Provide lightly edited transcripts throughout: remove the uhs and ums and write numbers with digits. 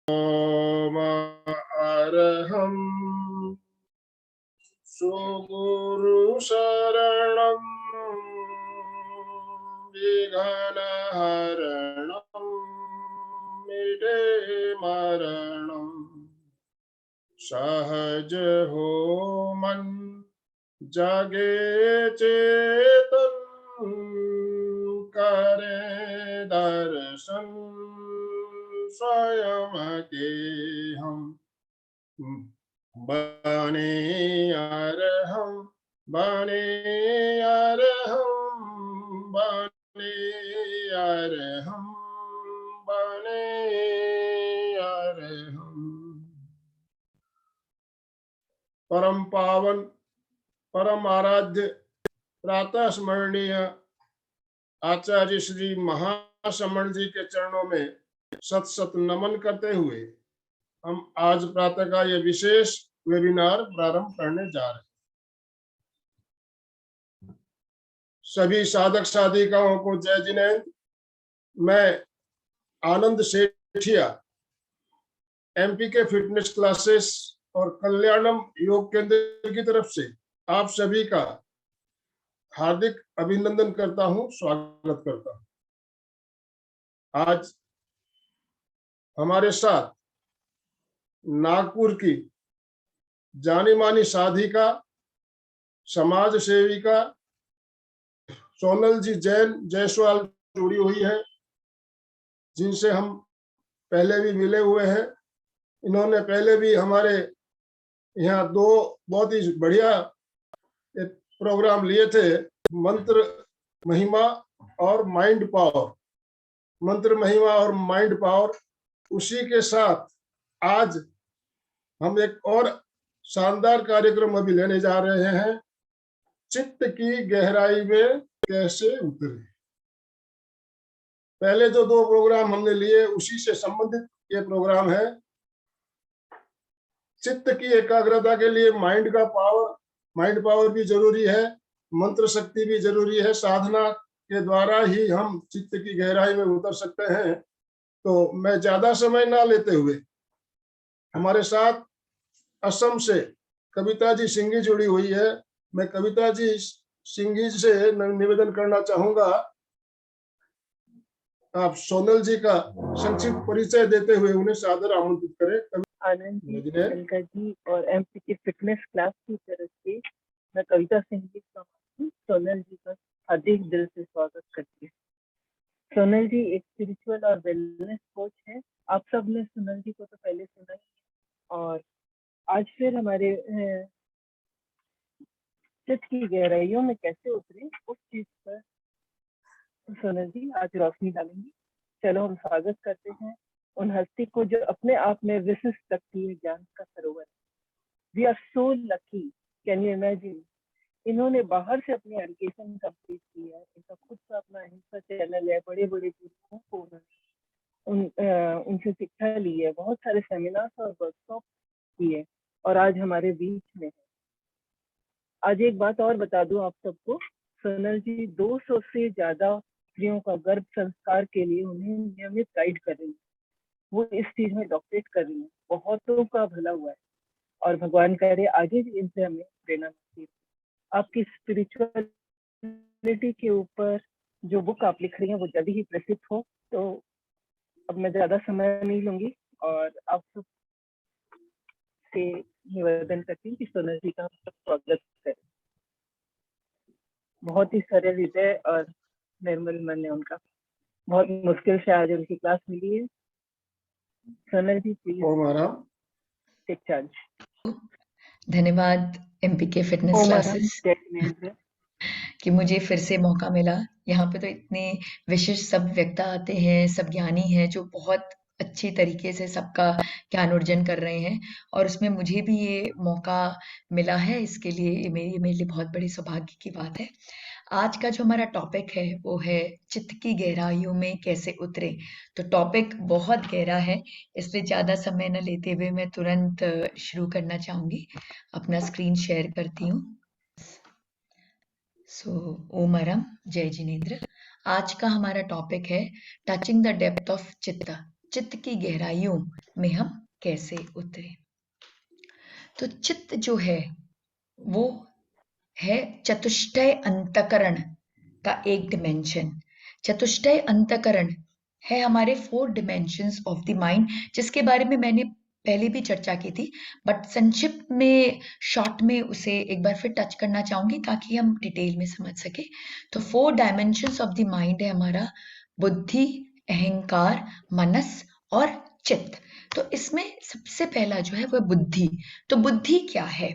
ओम अरहं सुगुरु शरणं विघ्नहरणं मिटे मरणं सहज हो मन जगे चेतन करे दर्शन स्वयं के हम बने अरहं बने अरहं बने अरहं बने अरहं। परम पावन परम आराध्य प्रातः स्मरणीय आचार्य श्री महाश्रमण जी के चरणों में सत सत नमन करते हुए हम आज प्रातः का ये विशेष वेबिनार प्रारंभ करने जा रहे हैं। सभी साधक साधिकाओं को जय जिनेन्द्र। मैं आनंद सेठिया एमपी के फिटनेस क्लासेस और कल्याणम योग केंद्र की तरफ से आप सभी का हार्दिक अभिनंदन करता हूं, स्वागत करता हूं। आज हमारे साथ नागपुर की जानी मानी साधिका समाज सेविका सोनल जी जैन जायसवाल जुड़ी हुई है, जिनसे हम पहले भी मिले हुए हैं। इन्होंने पहले भी हमारे यहाँ दो बहुत ही बढ़िया प्रोग्राम लिए थे, मंत्र महिमा और माइंड पावर। मंत्र महिमा और माइंड पावर, उसी के साथ आज हम एक और शानदार कार्यक्रम अभी लेने जा रहे हैं, चित्त की गहराई में कैसे उतरे। पहले जो दो प्रोग्राम हमने लिए उसी से संबंधित ये प्रोग्राम है। चित्त की एकाग्रता के लिए माइंड पावर भी जरूरी है, मंत्र शक्ति भी जरूरी है। साधना के द्वारा ही हम चित्त की गहराई में उतर सकते हैं। तो मैं ज्यादा समय ना लेते हुए हमारे साथ असम से कविता जी सिंघी जुड़ी हुई है। मैं कविता जी सिंघी से निवेदन करना चाहूंगा, आप सोनल जी का संक्षिप्त परिचय देते हुए उन्हें सादर आमंत्रित करें। आनंद जी, शंकर जी और एमपी की फिटनेस क्लास की तरफ से मैं कविता सिंह जी सोनल जी का हार्दिक दिल से स्वागत करती हूँ। सोनल जी एक स्पिरिचुअल और वेलनेस कोच है। आप सब ने सोनल जी को तो पहले सुना ही, और आज फिर हमारे चित्त की गहराइयों में कैसे उतरे उस चीज पर सोनल जी आज रोशनी डालेंगी। चलो हम स्वागत करते हैं उन हस्ती को जो अपने आप में विशिष्ट लगती है, ज्ञान का सरोवर। We are so lucky, can you imagine. इन्होंने बाहर से अपनी एजुकेशन कंप्लीट की है, इनका खुद का अपना इंस्टा चैनल है, बड़े बड़े गुरुओं को उनसे शिक्षा ली है, बहुत सारे सेमिनार्स और वर्कशॉप किए, और आज हमारे बीच में है। आज एक बात और बता दूं आप सबको, सोनल जी 200 से ज्यादा स्त्रियों का गर्भ संस्कार के लिए उन्हें नियमित गाइड कर रही है। वो इस चीज में डॉक्टरेट कर रही है, बहुतों का भला हुआ है, और भगवान करे आगे भी इनसे हमें प्रेरणा मिलती है। आपकी स्पिरिचुअलिटी के ऊपर जो बुक आप लिख रही हैं वो जल्दी ही प्रसिद्ध हो। तो अब मैं ज्यादा समय नहीं लूंगी और आप सब से निवेदन करती हूँ कि सोनल जी का स्वागत करें। बहुत ही सरल हृदय और निर्मल मन है उनका, बहुत मुश्किल से आज उनकी क्लास मिली है। सोनल जी प्लीज टेक चार्ज। धन्यवाद एमपीके फिटनेस क्लासेस कि मुझे फिर से मौका मिला। यहाँ पे तो इतने विशिष्ट सब वक्ता आते हैं, सब ज्ञानी हैं जो बहुत अच्छी तरीके से सबका ज्ञानोर्जन कर रहे हैं, और उसमें मुझे भी ये मौका मिला है। इसके लिए मेरे लिए बहुत बड़ी सौभाग्य की बात है। आज का जो हमारा टॉपिक है वो है चित्त की गहराइयों में कैसे उतरे। तो टॉपिक बहुत गहरा है, इसलिए ज़्यादा समय न लेते हुए मैं तुरंत शुरू करना चाहूँगी। अपना स्क्रीन शेयर करती हूँ। ओम अरम, जय जिनेन्द्र। आज का हमारा टॉपिक है टचिंग द डेप्थ ऑफ चित्त, चित्त की गहराइयों में हम कैसे उतरे। तो चित्त जो है वो है चतुष्टय अंतकरण का एक डिमेंशन। चतुष्टय अंतकरण है हमारे 4 डिमेंशंस ऑफ द माइंड, जिसके बारे में मैंने पहले भी चर्चा की थी, बट संक्षिप्त में शॉर्ट में उसे एक बार फिर टच करना चाहूंगी ताकि हम डिटेल में समझ सके। तो 4 डायमेंशंस ऑफ द माइंड है हमारा बुद्धि, अहंकार, मनस और चित्त। तो इसमें सबसे पहला जो है वह बुद्धि। तो बुद्धि क्या है?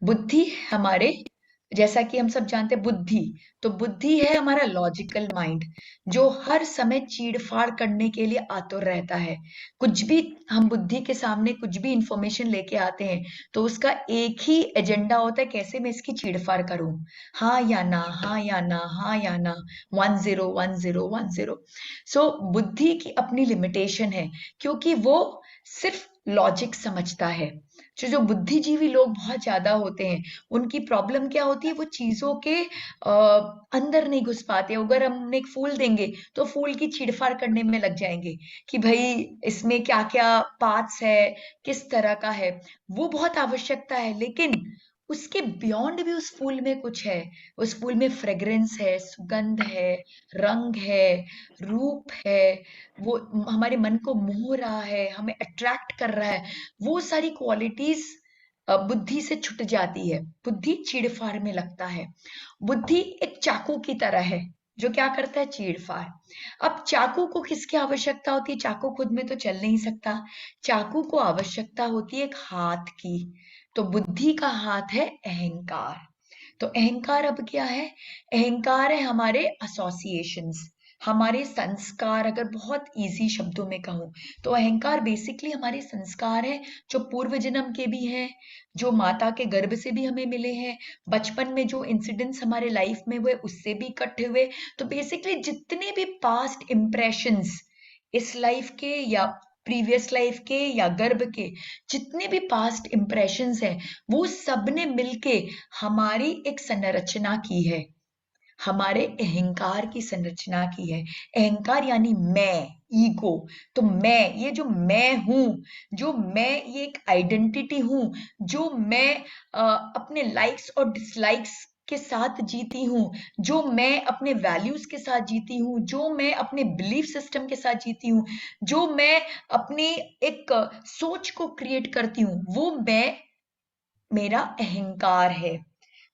बुद्धि हमारे, जैसा कि हम सब जानते हैं बुद्धि, तो बुद्धि है हमारा लॉजिकल माइंड जो हर समय चीड़-फाड़ करने के लिए आतुर रहता है। कुछ भी हम बुद्धि के सामने कुछ भी इंफॉर्मेशन लेके आते हैं तो उसका एक ही एजेंडा होता है, कैसे मैं इसकी चीड़-फाड़ करूं, हाँ या ना, हाँ या ना, हाँ या ना, 10 10 10। सो बुद्धि की अपनी लिमिटेशन है क्योंकि वो सिर्फ लॉजिक समझता है। जो बुद्धिजीवी लोग बहुत ज्यादा होते हैं उनकी प्रॉब्लम क्या होती है, वो चीजों के अंदर नहीं घुस पाते। अगर हम एक फूल देंगे तो फूल की छीड़फाड़ करने में लग जाएंगे कि भाई इसमें क्या क्या पार्ट्स है, किस तरह का है। वो बहुत आवश्यकता है, लेकिन उसके बियॉन्ड भी उस फूल में कुछ है। उस फूल में फ्रेग्रेंस है, सुगंध है, रंग है, रूप है, वो हमारे मन को मोह रहा है, हमें अट्रैक्ट कर रहा है। वो सारी क्वालिटीज बुद्धि से छुट जाती है, बुद्धि चीड़-फाड़ में लगता है। बुद्धि एक चाकू की तरह है जो क्या करता है, चीड़-फाड़। अब चाकू को किसकी आवश्यकता होती है? चाकू खुद में तो चल नहीं सकता, चाकू को आवश्यकता होती है एक हाथ की। तो बुद्धि का हाथ है अहंकार। तो अहंकार अब क्या है? अहंकार है हमारे एसोसिएशंस, हमारे संस्कार। अगर बहुत इजी शब्दों में कहूं तो अहंकार बेसिकली हमारे संस्कार है जो पूर्व जन्म के भी हैं, जो माता के गर्भ से भी हमें मिले हैं, बचपन में जो इंसिडेंट्स हमारे लाइफ में हुए उससे भी इकट्ठे हुए। तो बेसिकली जितने भी पास्ट इम्प्रेशंस इस लाइफ के या प्रीवियस लाइफ के या गर्भ के, जितने भी पास्ट इम्प्रेशंस हैं वो सबने मिलके हमारी एक संरचना की है, हमारे अहंकार की संरचना की है। अहंकार यानी मैं, ईगो। तो मैं, ये जो मैं हूं, जो मैं ये एक आइडेंटिटी हूं, जो मैं अपने लाइक्स और डिसलाइक्स के साथ जीती हूँ, जो मैं अपने वैल्यूज के साथ जीती हूँ, जो मैं अपने बिलीफ सिस्टम के साथ जीती हूँ, जो मैं अपनी एक सोच को क्रिएट करती हूँ, वो मैं, मेरा अहंकार है।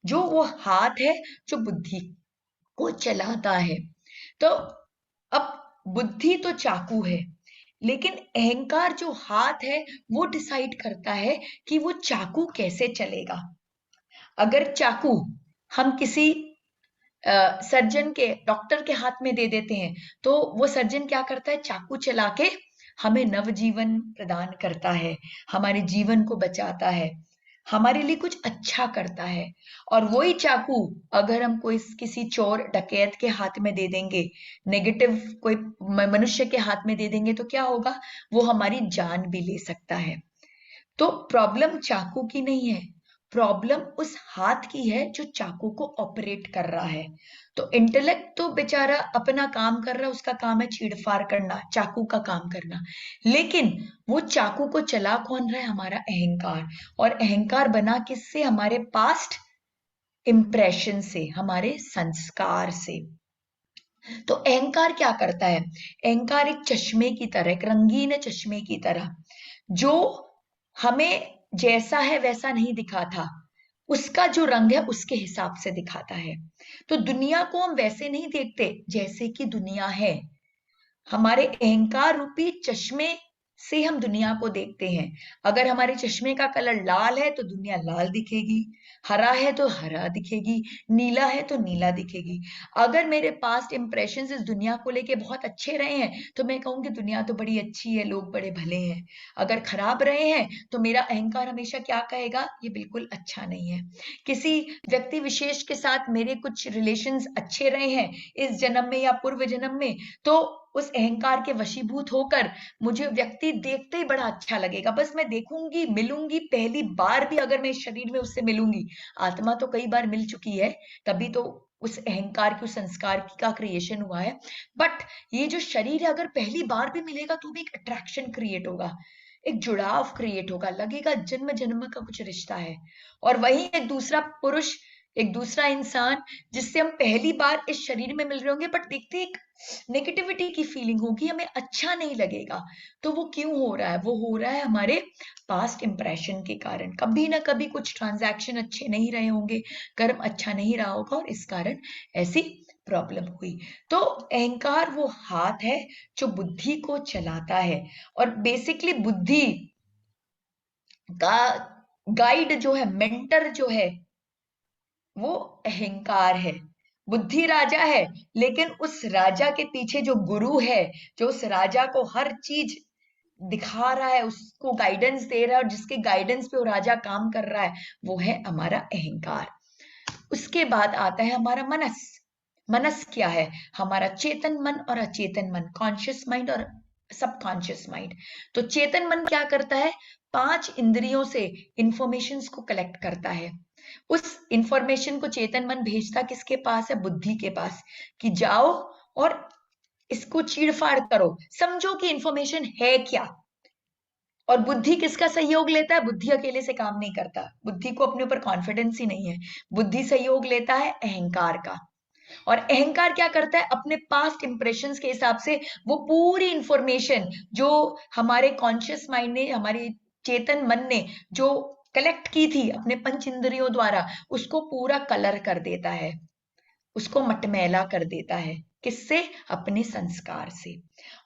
जो वो हाथ है जो बुद्धि को चलाता है। तो अब बुद्धि तो चाकू है, लेकिन अहंकार जो हाथ है वो डिसाइड करता है कि वो चाकू कैसे चलेगा। अगर चाकू हम किसी सर्जन के, डॉक्टर के हाथ में दे देते हैं तो वो सर्जन क्या करता है, चाकू चला के हमें नवजीवन प्रदान करता है, हमारे जीवन को बचाता है, हमारे लिए कुछ अच्छा करता है। और वही चाकू अगर हम कोई किसी चोर डकैत के हाथ में दे देंगे, नेगेटिव कोई मनुष्य के हाथ में दे देंगे तो क्या होगा, वो हमारी जान भी ले सकता है। तो प्रॉब्लम चाकू की नहीं है, प्रॉब्लम उस हाथ की है जो चाकू को ऑपरेट कर रहा है। तो इंटेलेक्ट तो बेचारा अपना काम कर रहा है, उसका काम है छीड़-फाड़ करना, चाकू का काम करना, लेकिन वो चाकू को चला कौन रहा है, हमारा अहंकार। और अहंकार बना किससे, हमारे पास्ट इंप्रेशन से, हमारे संस्कार से। तो अहंकार क्या करता है, अहंकार एक चश्मे की तरह, एक रंगीन चश्मे की तरह, जो हमें जैसा है वैसा नहीं दिखाता, उसका जो रंग है उसके हिसाब से दिखाता है। तो दुनिया को हम वैसे नहीं देखते जैसे कि दुनिया है, हमारे अहंकार रूपी चश्मे से हम दुनिया को देखते हैं। अगर हमारे चश्मे का कलर लाल है तो दुनिया लाल दिखेगी, हरा है तो हरा दिखेगी, नीला है तो नीला दिखेगी। अगर मेरे पास्ट इंप्रेशंस इस दुनिया को लेके बहुत अच्छे रहे हैं तो मैं कहूंगी दुनिया तो बड़ी अच्छी है, लोग बड़े भले हैं। अगर खराब रहे हैं तो मेरा अहंकार हमेशा क्या कहेगा, ये बिल्कुल अच्छा नहीं है। किसी व्यक्ति विशेष के साथ मेरे कुछ रिलेशंस अच्छे रहे हैं इस जन्म में या पूर्व जन्म में, तो उस अहंकार के वशीभूत होकर मुझे व्यक्ति देखते ही बड़ा अच्छा लगेगा, बस मैं देखूंगी, मिलूंगी, पहली बार भी अगर मैं इस शरीर में उससे मिलूंगी, आत्मा तो कई बार मिल चुकी है, तभी तो उस अहंकार के, उस संस्कार का क्रिएशन हुआ है। बट ये जो शरीर है अगर पहली बार भी मिलेगा तो भी एक अट्रैक्शन क्रिएट होगा एक जुड़ाव क्रिएट होगा, लगेगा जन्म जन्म का कुछ रिश्ता है। और वही एक दूसरा पुरुष, एक दूसरा इंसान जिससे हम पहली बार इस शरीर में मिल रहे होंगे, बट देखते एक नेगेटिविटी की फीलिंग होगी, हमें अच्छा नहीं लगेगा। तो वो क्यों हो रहा है? वो हो रहा है हमारे पास्ट इंप्रेशन के कारण। कभी ना कभी कुछ ट्रांजैक्शन अच्छे नहीं रहे होंगे, कर्म अच्छा नहीं रहा होगा, और इस कारण ऐसी प्रॉब्लम हुई। तो अहंकार वो हाथ है जो बुद्धि को चलाता है, और बेसिकली बुद्धि का गाइड जो है, मेंटर जो है, वो अहंकार है। बुद्धि राजा है, लेकिन उस राजा के पीछे जो गुरु है, जो उस राजा को हर चीज दिखा रहा है, उसको गाइडेंस दे रहा है, और जिसके गाइडेंस पे वो राजा काम कर रहा है, वो है हमारा अहंकार। उसके बाद आता है हमारा मनस। मनस क्या है? हमारा चेतन मन और अचेतन मन, कॉन्शियस माइंड और सबकॉन्शियस माइंड। तो चेतन मन क्या करता है? 5 इंद्रियों से इंफॉर्मेशन को कलेक्ट करता है। उस इंफॉर्मेशन को चेतन मन भेजता किसके पास है? बुद्धि के पास, कि जाओ और इसको चीड़-फाड़ करो, समझो कि इंफॉर्मेशन है क्या। और बुद्धि किसका सहयोग लेता है? बुद्धि अकेले से काम नहीं करता, बुद्धि को अपने ऊपर कॉन्फिडेंस ही नहीं है। बुद्धि सहयोग लेता है अहंकार का, और अहंकार क्या करता है? अपने पास्ट इंप्रेशंस के हिसाब से वो पूरी इंफॉर्मेशन जो हमारे कॉन्शियस माइंड ने, हमारे चेतन मन ने जो कलेक्ट की थी अपने पंच इंद्रियों द्वारा, उसको पूरा कलर कर देता है, उसको मटमैला कर देता है। किससे? अपने संस्कार से।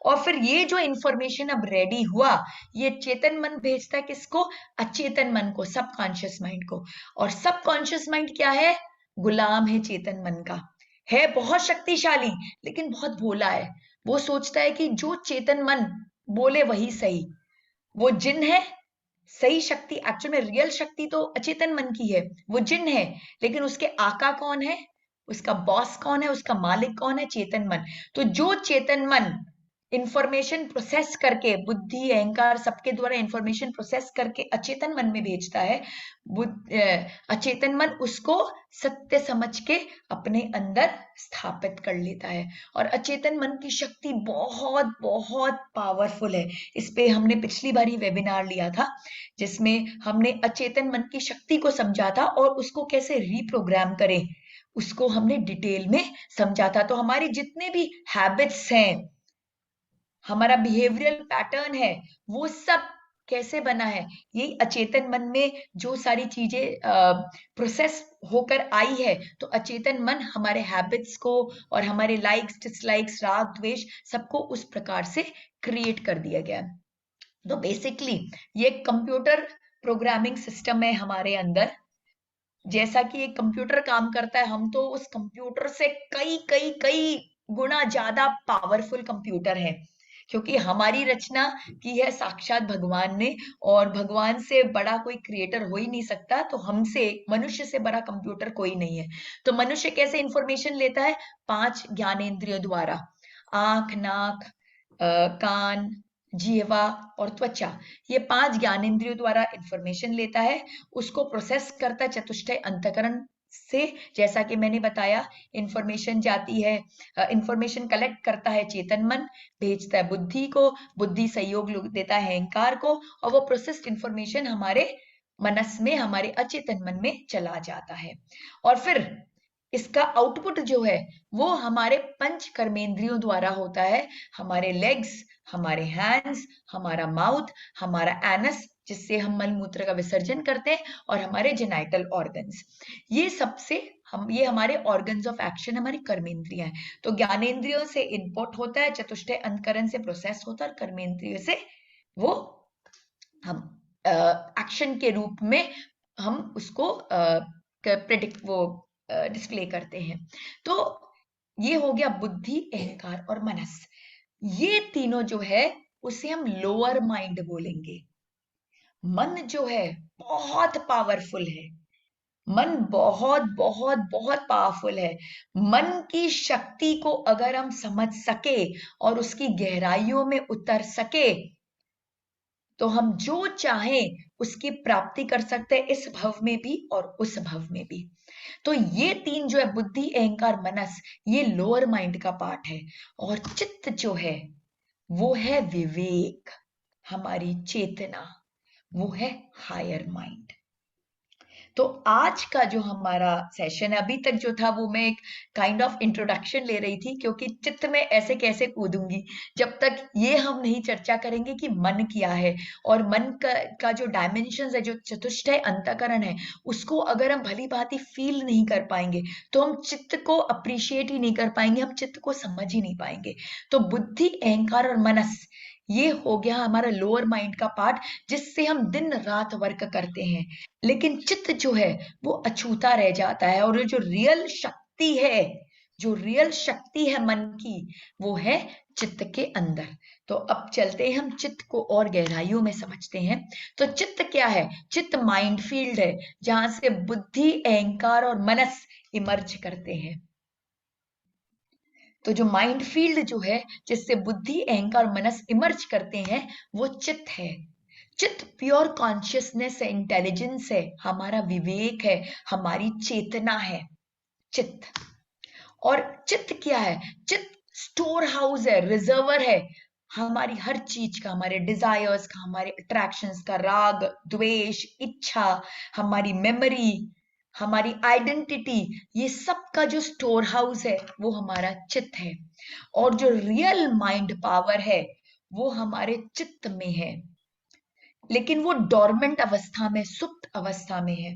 और फिर ये जो इंफॉर्मेशन अब रेडी हुआ, ये चेतन मन भेजता है किसको? अचेतन मन को, सबकॉन्शियस माइंड को। और सबकॉन्शियस माइंड क्या है? गुलाम है चेतन मन का, है बहुत शक्तिशाली, लेकिन बहुत भोला है। वो सोचता है कि जो चेतन मन बोले वही सही। वो जिन है, सही शक्ति, एक्चुअल में रियल शक्ति तो अचेतन मन की है, वो जिन है, लेकिन उसके आका कौन है? उसका बॉस कौन है? उसका मालिक कौन है? चेतन मन। तो जो चेतन मन इंफॉर्मेशन प्रोसेस करके, बुद्धि अहंकार सबके द्वारा इंफॉर्मेशन प्रोसेस करके अचेतन मन में भेजता है, अचेतन मन उसको सत्य समझ के अपने अंदर स्थापित कर लेता है। और अचेतन मन की शक्ति बहुत बहुत पावरफुल है। इस पे हमने पिछली बार ही वेबिनार लिया था, जिसमें हमने अचेतन मन की शक्ति को समझा था और उसको कैसे रीप्रोग्राम करें, उसको हमने डिटेल में समझा था। तो हमारी जितने भी हैबिट्स हैं, हमारा बिहेवियरल पैटर्न है, वो सब कैसे बना है? यही अचेतन मन में जो सारी चीजें प्रोसेस होकर आई है, तो अचेतन मन हमारे हैबिट्स को और हमारे लाइक्स डिसलाइक्स, राग द्वेष, सबको उस प्रकार से क्रिएट कर दिया गया। तो बेसिकली ये कंप्यूटर प्रोग्रामिंग सिस्टम है हमारे अंदर। जैसा कि एक कंप्यूटर काम करता है, हम तो उस कंप्यूटर से कई कई कई गुना ज्यादा पावरफुल कंप्यूटर है, क्योंकि हमारी रचना की है साक्षात भगवान ने, और भगवान से बड़ा कोई क्रिएटर हो ही नहीं सकता। तो हमसे, मनुष्य से बड़ा कंप्यूटर कोई नहीं है। तो मनुष्य कैसे इंफॉर्मेशन लेता है? 5 ज्ञानेंद्रियों द्वारा, आंख, नाक, कान, जिह्वा और त्वचा, ये 5 ज्ञानेंद्रियों द्वारा इंफॉर्मेशन लेता है, उसको प्रोसेस करता है चतुष्टय अंतःकरण से। जैसा कि मैंने बताया, इंफॉर्मेशन जाती है, इंफॉर्मेशन कलेक्ट करता है चेतन मन, भेजता है बुद्धि को, बुद्धि सहयोग देता है अहंकार को, और वो प्रोसेस्ड इंफॉर्मेशन हमारे मनस में, हमारे अचेतन मन में चला जाता है। और फिर इसका आउटपुट जो है वो हमारे पंच कर्मेंद्रियों द्वारा होता है, हमारे लेग्स, हमारे हैंड्स, हमारा माउथ, हमारा एनस, जिससे हम मल मूत्र का विसर्जन करते हैं, और हमारे जेनाइटल ऑर्गन्स। ये सबसे ये हमारे ऑर्गन्स ऑफ एक्शन, हमारी कर्मेंद्रियां हैं। तो ज्ञानेंद्रियों से इनपुट होता है, चतुष्टय अंतःकरण से प्रोसेस होता है, और कर्मेंद्रियों से वो हम एक्शन के रूप में हम उसको प्रेडिक्ट, वो डिस्प्ले करते हैं। तो ये हो गया बुद्धि, अहंकार और मनस। ये तीनों जो है उसे हम लोअर माइंड बोलेंगे। मन जो है बहुत पावरफुल है, मन बहुत बहुत बहुत पावरफुल है। मन की शक्ति को अगर हम समझ सके और उसकी गहराइयों में उतर सके, तो हम जो चाहें उसकी प्राप्ति कर सकते हैं, इस भव में भी और उस भव में भी। तो ये 3 जो है, बुद्धि अहंकार मनस, ये लोअर माइंड का पार्ट है। और चित्त जो है वो है विवेक। हमारी चेतना, वो है हायर माइंड। तो आज का जो हमारा सेशन है, अभी तक जो था वो मैं एक काइंड ऑफ इंट्रोडक्शन ले रही थी, क्योंकि चित्त में ऐसे कैसे कूदूंगी जब तक ये हम नहीं चर्चा करेंगे कि मन क्या है, और मन का जो डायमेंशंस है, जो चतुष्टय अंतःकरण है, उसको अगर हम भली भांति फील नहीं कर पाएंगे तो हम चित्त को अप्रिशिएट ही नहीं कर पाएंगे, हम चित्त को समझ ही नहीं पाएंगे। तो बुद्धि, अहंकार और मनस, ये हो गया हमारा लोअर माइंड का पार्ट, जिससे हम दिन रात वर्क करते हैं। लेकिन चित्त जो है वो अछूता रह जाता है, और जो रियल शक्ति है, जो रियल शक्ति है मन की, वो है चित्त के अंदर। तो अब चलते हैं, हम चित्त को और गहराइयों में समझते हैं। तो चित्त क्या है? चित्त माइंड फील्ड है, जहां से बुद्धि, अहंकार और मनस इमर्ज करते हैं। तो जो माइंड फील्ड जो है, जिससे बुद्धि, अहंकार, मनस इमर्ज करते हैं, वो चित्त है। चित्त प्योर कॉन्शियसनेस है, इंटेलिजेंस है, हमारा विवेक है, हमारी चेतना है चित्त। और चित्त क्या है? चित्त स्टोर हाउस है, रिजर्वर है हमारी हर चीज का, हमारे डिजायर्स का, हमारे अट्रैक्शंस का, राग, द्वेष, इच्छा, हमारी मेमोरी, हमारी आइडेंटिटी, ये सब का जो स्टोर हाउस है वो हमारा चित्त है। और जो रियल माइंड पावर है वो हमारे चित्त में है, लेकिन वो डोरमेंट अवस्था में, सुप्त अवस्था में है।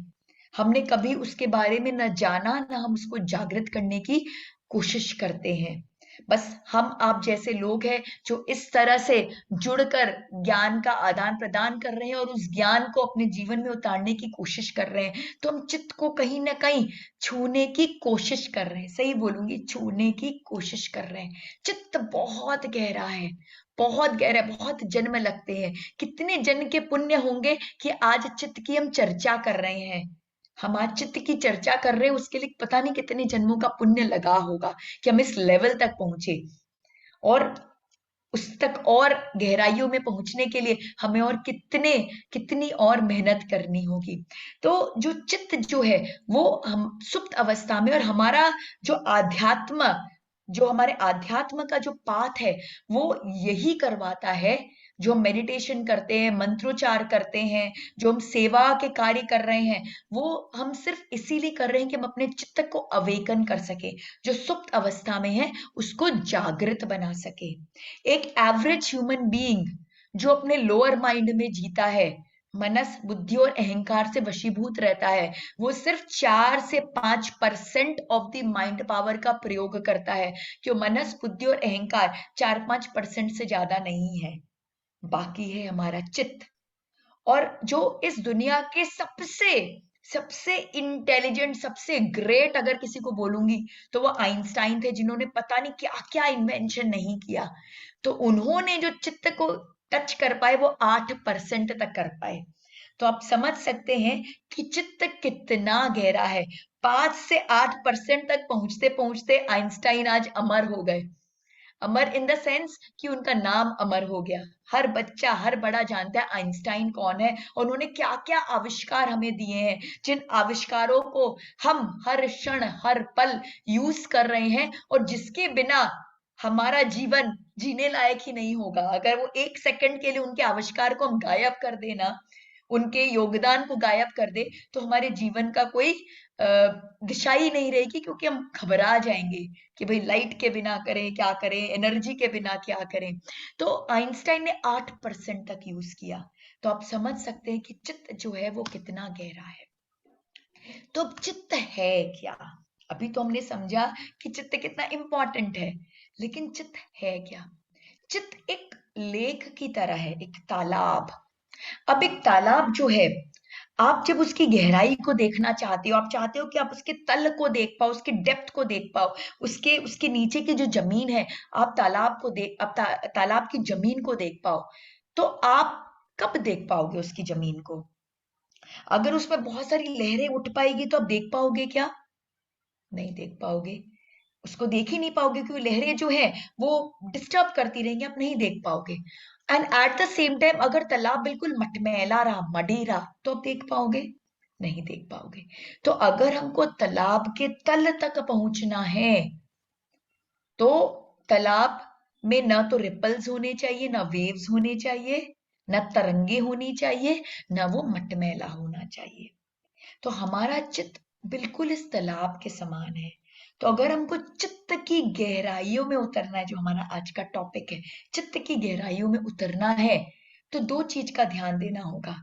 हमने कभी उसके बारे में न जाना, न हम उसको जागृत करने की कोशिश करते हैं। बस हम आप जैसे लोग हैं जो इस तरह से जुड़कर ज्ञान का आदान प्रदान कर रहे हैं और उस ज्ञान को अपने जीवन में उतारने की कोशिश कर रहे हैं। तो हम चित्त को कहीं ना कहीं छूने की कोशिश कर रहे हैं, सही बोलूंगी, छूने की कोशिश कर रहे हैं। चित्त बहुत गहरा है, बहुत गहरा, बहुत जन्म लगते हैं। कितने जन्म के पुण्य होंगे कि आज चित्त की हम चर्चा कर रहे हैं, हम आज चित्त की चर्चा कर रहे हैं, उसके लिए पता नहीं कितने जन्मों का पुण्य लगा होगा कि हम इस लेवल तक पहुंचे। और उस तक और गहराइयों में पहुंचने के लिए हमें और कितनी और मेहनत करनी होगी। तो जो चित्त जो है वो हम सुप्त अवस्था में, और हमारा जो आध्यात्म, जो हमारे आध्यात्म का जो पाथ है वो यही करवाता है। जो हम मेडिटेशन करते हैं, मंत्रोच्चार करते हैं, जो हम सेवा के कार्य कर रहे हैं, वो हम सिर्फ इसीलिए कर रहे हैं कि हम अपने चित्त को अवेकन कर सके, जो सुप्त अवस्था में है उसको जागृत बना सके। एक एवरेज ह्यूमन बीइंग जो अपने लोअर माइंड में जीता है, मनस, बुद्धि और अहंकार से वशीभूत रहता है, वो सिर्फ 4 से 5% ऑफ द माइंड पावर का प्रयोग करता है। क्यों? मनस, बुद्धि और अहंकार 4-5% से ज्यादा नहीं है, बाकी है हमारा चित्त। और जो इस दुनिया के सबसे सबसे इंटेलिजेंट, सबसे ग्रेट अगर किसी को बोलूंगी तो वो आइंस्टाइन थे, जिन्होंने पता नहीं क्या क्या इन्वेंशन नहीं किया। तो उन्होंने जो चित्त को टच कर पाए वो 8% तक कर पाए। तो आप समझ सकते हैं कि चित्त कितना गहरा है। 5 से 8% तक पहुंचते पहुंचते आइंस्टाइन आज अमर हो गए। अमर इन द सेंस कि उनका नाम अमर हो गया। हर बच्चा, हर बड़ा जानता है आइंस्टाइन कौन है, और उन्होंने क्या क्या आविष्कार हमें दिए हैं, जिन आविष्कारों को हम हर क्षण, हर पल यूज कर रहे हैं, और जिसके बिना हमारा जीवन जीने लायक ही नहीं होगा। अगर वो 1 सेकंड के लिए उनके आविष्कार को हम गायब कर देना, उनके योगदान को गायब कर दे, तो हमारे जीवन का कोई दिशा ही नहीं रहेगी, क्योंकि हम घबरा जाएंगे कि भाई लाइट के बिना करें क्या करें, एनर्जी के बिना क्या करें। तो आइंस्टाइन ने 8% तक यूज किया। तो आप समझ सकते हैं कि चित्त जो है वो कितना गहरा है। तो अब चित्त है क्या? अभी तो हमने समझा कि चित्त कितना इंपॉर्टेंट है, लेकिन चित्त है क्या? चित्त एक लेक की तरह है, एक तालाब। अब एक तालाब जो है, आप जब उसकी गहराई को देखना चाहते हो, आप चाहते हो कि आप उसके तल को देख पाओ, उसके डेप्थ को देख पाओ, उसके नीचे की जो जमीन है, आप तालाब की जमीन को देख पाओ, तो आप कब देख पाओगे उसकी जमीन को? अगर उसमें बहुत सारी लहरें उठ पाएगी तो आप देख पाओगे क्या? नहीं देख पाओगे, उसको देख ही नहीं पाओगे, क्योंकि लहरें जो है वो डिस्टर्ब करती रहेंगी, आप नहीं देख पाओगे। And at the same time अगर तालाब बिल्कुल मटमैला रहा, मडी रहा, तो आप देख पाओगे? नहीं देख पाओगे। तो अगर हमको तालाब के तल तक पहुंचना है तो तालाब में ना तो रिपल्स होने चाहिए, ना वेव्स होने चाहिए, न तरंगे होनी चाहिए, न वो मटमैला होना चाहिए। तो हमारा चित्त बिल्कुल इस तालाब के समान है। तो अगर हमको चित्त की गहराइयों में उतरना है, जो हमारा आज का टॉपिक है, चित्त की गहराइयों में उतरना है, तो दो चीज का ध्यान देना होगा।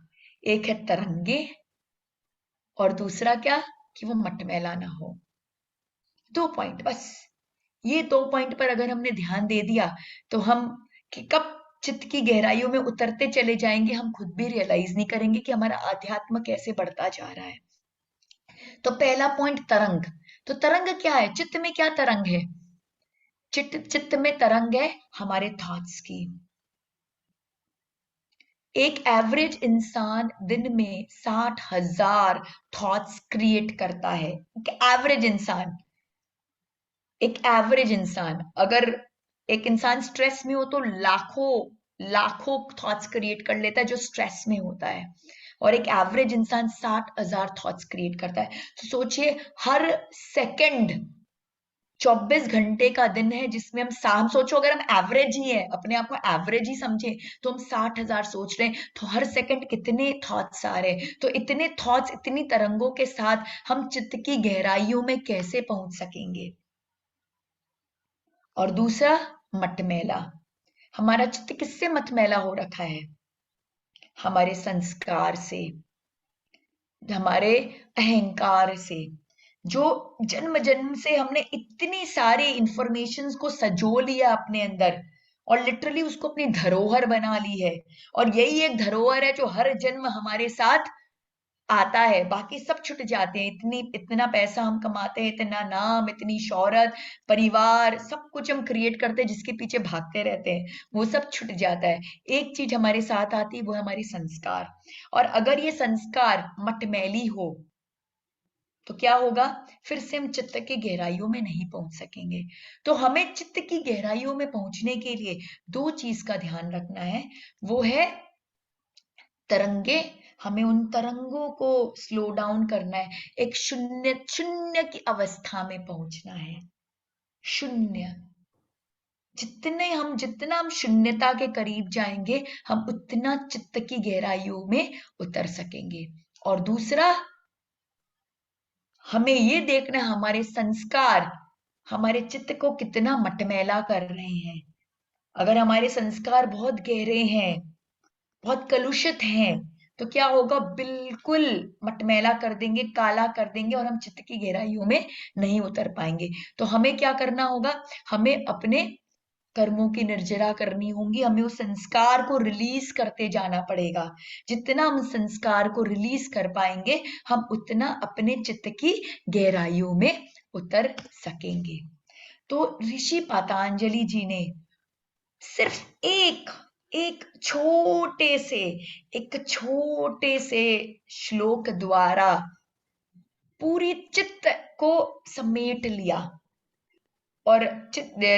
एक है तरंगे, और दूसरा क्या, कि वो मटमैला ना हो। 2 पॉइंट बस। ये 2 पॉइंट पर अगर हमने ध्यान दे दिया तो हम कि कब चित्त की गहराइयों में उतरते चले जाएंगे, हम खुद भी रियलाइज नहीं करेंगे कि हमारा आध्यात्म कैसे बढ़ता जा रहा है। तो पहला पॉइंट तरंग। तो तरंग क्या है, चित्त में क्या तरंग है? चित्त में तरंग है हमारे थॉट्स की। एक एवरेज इंसान दिन में 60,000 थॉट्स क्रिएट करता है। एक एवरेज इंसान, अगर एक इंसान स्ट्रेस में हो तो लाखों लाखों थॉट्स क्रिएट कर लेता है जो स्ट्रेस में होता है, और एक एवरेज इंसान 60,000 थॉट्स क्रिएट करता है। तो सोचिए, हर सेकंड 24 घंटे का दिन है जिसमें हम सोचो, अगर हम एवरेज ही है, अपने आप को एवरेज ही समझे, तो हम 60,000 सोच रहे हैं, तो हर सेकंड कितने थॉट्स आ रहे हैं। तो इतने थॉट्स, इतनी तरंगों के साथ हम चित्त की गहराइयों में कैसे पहुंच सकेंगे? और दूसरा, मटमैला। हमारा चित्त किससे मटमैला हो रखा है? हमारे संस्कार से, हमारे अहंकार से, जो जन्म जन्म से हमने इतनी सारी इंफॉर्मेशंस को सजो लिया अपने अंदर, और लिटरली उसको अपनी धरोहर बना ली है। और यही एक धरोहर है जो हर जन्म हमारे साथ आता है, बाकी सब छुट जाते हैं। इतना पैसा हम कमाते हैं, इतना नाम, इतनी शोहरत, परिवार, सब कुछ हम क्रिएट करते हैं, जिसके पीछे भागते रहते हैं, वो सब छुट जाता है। एक चीज हमारे साथ आती है, वो है हमारे संस्कार। और अगर ये संस्कार मटमैली हो तो क्या होगा? फिर से हम चित्त की गहराइयों में नहीं पहुंच सकेंगे। तो हमें चित्त की गहराइयों में पहुंचने के लिए दो चीज का ध्यान रखना है। वो है तरंगे। हमें उन तरंगों को स्लो डाउन करना है, एक शून्य शून्य की अवस्था में पहुंचना है। शून्य, जितना हम शून्यता के करीब जाएंगे, हम उतना चित्त की गहराइयों में उतर सकेंगे। और दूसरा, हमें ये देखना है हमारे संस्कार हमारे चित्त को कितना मटमैला कर रहे हैं। अगर हमारे संस्कार बहुत गहरे हैं, बहुत कलुषित हैं, तो क्या होगा? बिल्कुल मटमैला कर देंगे, काला कर देंगे, और हम चित्त की गहराइयों में नहीं उतर पाएंगे। तो हमें क्या करना होगा? हमें अपने कर्मों की निर्जरा करनी होंगी। हमें उस संस्कार को रिलीज करते जाना पड़ेगा। जितना हम संस्कार को रिलीज कर पाएंगे, हम उतना अपने चित्त की गहराइयों में उतर सकेंगे। तो ऋषि पतंजलि जी ने सिर्फ एक छोटे से श्लोक द्वारा पूरी चित्त को समेट लिया। और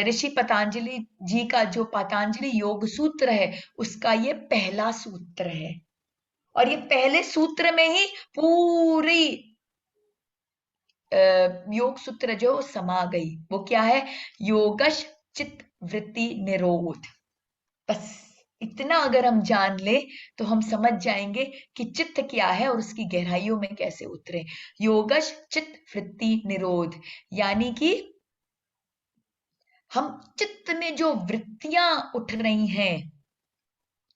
ऋषि पतंजलि जी का जो पतंजलि योग सूत्र है, उसका ये पहला सूत्र है। और ये पहले सूत्र में ही पूरी योग सूत्र जो समा गई, वो क्या है? योगश चित्त वृत्ति निरोध। बस इतना अगर हम जान ले तो हम समझ जाएंगे कि चित्त क्या है और उसकी गहराइयों में कैसे उतरे। योगश चित्त वृत्ति निरोध, यानी कि हम चित्त में जो वृत्तियां उठ रही हैं,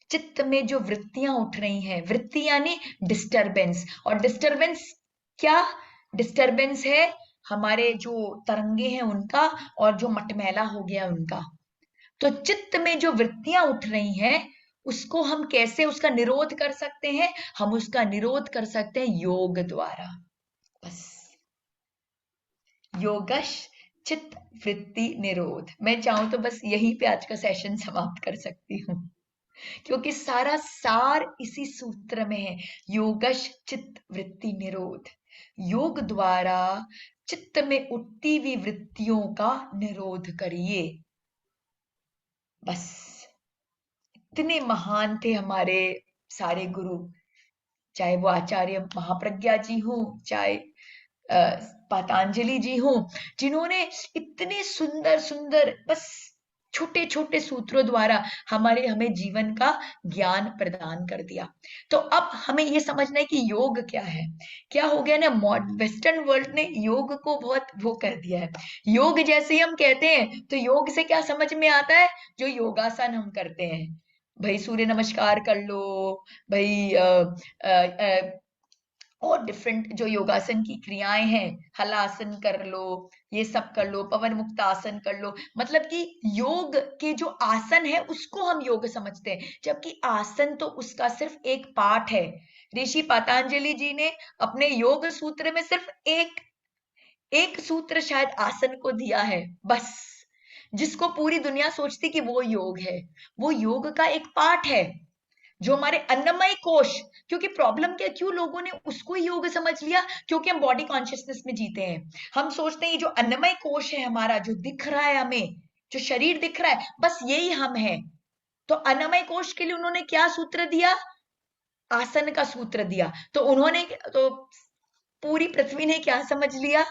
चित्त में जो वृत्तियां उठ रही हैं, वृत्ति यानी डिस्टरबेंस। और डिस्टरबेंस क्या? डिस्टरबेंस है हमारे जो तरंगे हैं उनका, और जो मटमैला हो गया उनका। तो चित्त में जो वृत्तियां उठ रही हैं, उसको हम कैसे उसका निरोध कर सकते हैं? हम उसका निरोध कर सकते हैं योग द्वारा। बस योगश चित्त वृत्ति निरोध। मैं चाहूं तो बस यहीं पे आज का सेशन समाप्त कर सकती हूँ, क्योंकि सारा सार इसी सूत्र में है। योगश चित्त वृत्ति निरोध। योग द्वारा चित्त में उठती हुई वृत्तियों का निरोध करिए। बस इतने महान थे हमारे सारे गुरु, चाहे वो आचार्य महाप्रज्ञा जी हो, चाहे पतंजलि जी हो, जिन्होंने इतने सुंदर सुंदर बस छोटे छोटे सूत्रों द्वारा हमें जीवन का ज्ञान प्रदान कर दिया। तो अब हमें ये समझना है कि योग क्या है। क्या हो गया ना, वेस्टर्न वर्ल्ड ने योग को बहुत वो कर दिया है। योग जैसे ही हम कहते हैं तो योग से क्या समझ में आता है, जो योगासन हम करते हैं, भाई सूर्य नमस्कार कर लो, भाई और डिफरेंट जो योगासन की क्रियाएं हैं, हलासन कर लो, ये सब कर लो, पवन मुक्त आसन कर लो, मतलब कि योग के जो आसन है उसको हम योग समझते हैं, जबकि आसन तो उसका सिर्फ एक पार्ट है। ऋषि पतंजलि जी ने अपने योग सूत्र में सिर्फ एक सूत्र शायद आसन को दिया है बस, जिसको पूरी दुनिया सोचती कि वो योग है। वो योग का एक पार्ट है, जो हमारे अन्नमय कोश, क्योंकि प्रॉब्लम क्या, क्यों लोगों ने उसको ही योग समझ लिया, क्योंकि हम बॉडी कॉन्शियसनेस में जीते हैं। हम सोचते हैं ये जो अन्नमय कोश है हमारा, जो दिख रहा है हमें, जो शरीर दिख रहा है, बस यही हम हैं। तो अन्नमय कोश के लिए उन्होंने क्या सूत्र दिया, आसन का सूत्र दिया। तो उन्होंने तो पूरी पृथ्वी ने क्या समझ लिया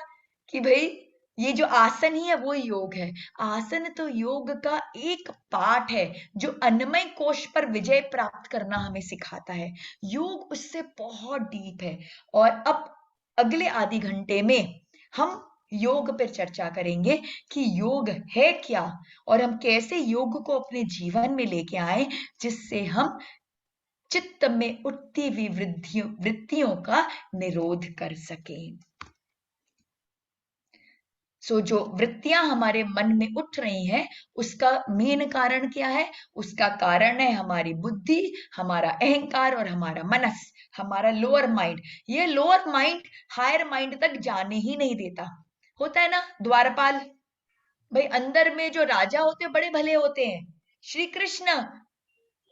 कि भाई ये जो आसन ही है वो योग है। आसन तो योग का एक पार्ट है, जो अन्नमय कोश पर विजय प्राप्त करना हमें सिखाता है। योग उससे बहुत डीप है। और अब अगले आधे घंटे में हम योग पर चर्चा करेंगे कि योग है क्या, और हम कैसे योग को अपने जीवन में लेके आए, जिससे हम चित्त में उठती हुई वृत्तियों का निरोध कर सकें। जो वृत्तियां हमारे मन में उठ रही हैं, उसका मेन कारण क्या है, उसका कारण है हमारी बुद्धि, हमारा अहंकार और हमारा मनस, हमारा लोअर माइंड। ये लोअर माइंड हायर माइंड तक जाने ही नहीं देता। होता है ना द्वारपाल, भाई अंदर में जो राजा होते हैं बड़े भले होते हैं। श्री कृष्ण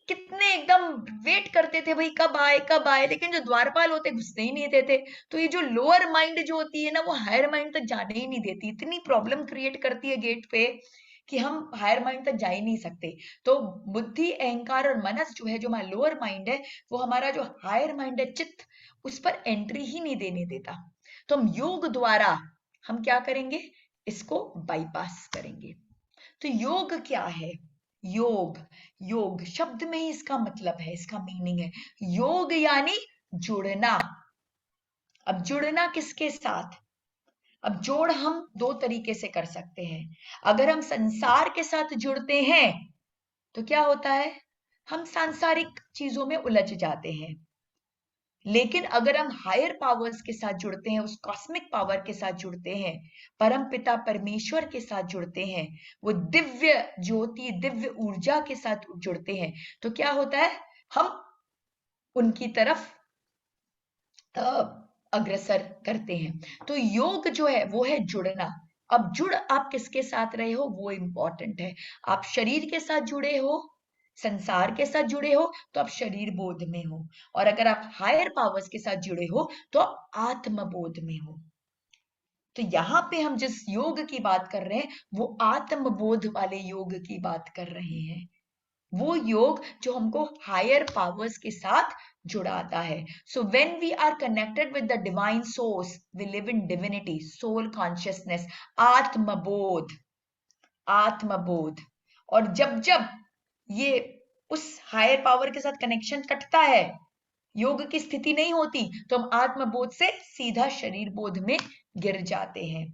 कितने एकदम वेट करते थे भाई कब आए कब आए, लेकिन जो द्वारपाल होते घुसते ही नहीं देते। तो ये जो लोअर माइंड जो होती है ना, वो हायर माइंड तक जाने ही नहीं देती, इतनी प्रॉब्लम क्रिएट करती है गेट पे कि हम हायर माइंड तक जा ही नहीं सकते। तो बुद्धि, अहंकार और मनस जो है, जो हमारा लोअर माइंड है, वो हमारा जो हायर माइंड है चित्त, उस पर एंट्री ही नहीं देने देता। तो हम योग द्वारा हम क्या करेंगे, इसको बाईपास करेंगे। तो योग क्या है, योग, योग शब्द में ही इसका मतलब है, इसका मीनिंग है योग यानी जुड़ना। अब जुड़ना किसके साथ, अब जोड़ हम दो तरीके से कर सकते हैं। अगर हम संसार के साथ जुड़ते हैं तो क्या होता है, हम सांसारिक चीजों में उलझ जाते हैं। लेकिन अगर हम हायर पावर्स के साथ जुड़ते हैं, उस कॉस्मिक पावर के साथ जुड़ते हैं, परम पिता परमेश्वर के साथ जुड़ते हैं, वो दिव्य ज्योति, दिव्य ऊर्जा के साथ जुड़ते हैं, तो क्या होता है, हम उनकी तरफ अग्रसर करते हैं। तो योग जो है वो है जुड़ना। अब जुड़ आप किसके साथ रहे हो वो इंपॉर्टेंट है। आप शरीर के साथ जुड़े हो, संसार के साथ जुड़े हो, तो आप शरीर बोध में हो, और अगर आप हायर पावर्स के साथ जुड़े हो तो आप आत्म बोध में हो। तो यहाँ पे हम जिस योग की बात कर रहे हैं वो आत्म बोध वाले योग की बात कर रहे हैं, वो योग जो हमको हायर पावर्स के साथ जुड़ाता है। So when we are connected with the divine source, we live in divinity, soul consciousness, आत्मबोध, आत्मबोध। और जब जब ये उस हायर पावर के साथ कनेक्शन कटता है, योग की स्थिति नहीं होती, तो हम आत्मबोध से सीधा शरीर बोध में गिर जाते हैं।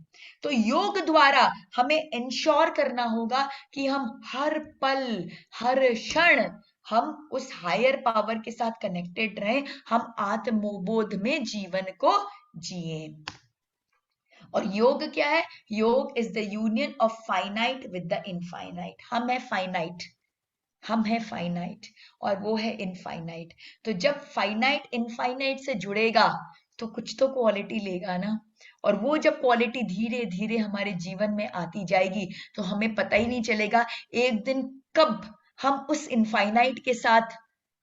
तो योग द्वारा हमें इंश्योर करना होगा कि हम हर पल हर क्षण हम उस हायर पावर के साथ कनेक्टेड रहें, हम आत्मबोध में जीवन को जिए। और योग क्या है, योग is the union of finite with the infinite. हम है फाइनाइट, हम है फाइनाइट, और वो है इनफाइनाइट। तो जब फाइनाइट इनफाइनाइट से जुड़ेगा तो कुछ तो क्वालिटी लेगा ना, और वो जब क्वालिटी धीरे धीरे हमारे जीवन में आती जाएगी तो हमें पता ही नहीं चलेगा एक दिन कब हम उस इनफाइनाइट के साथ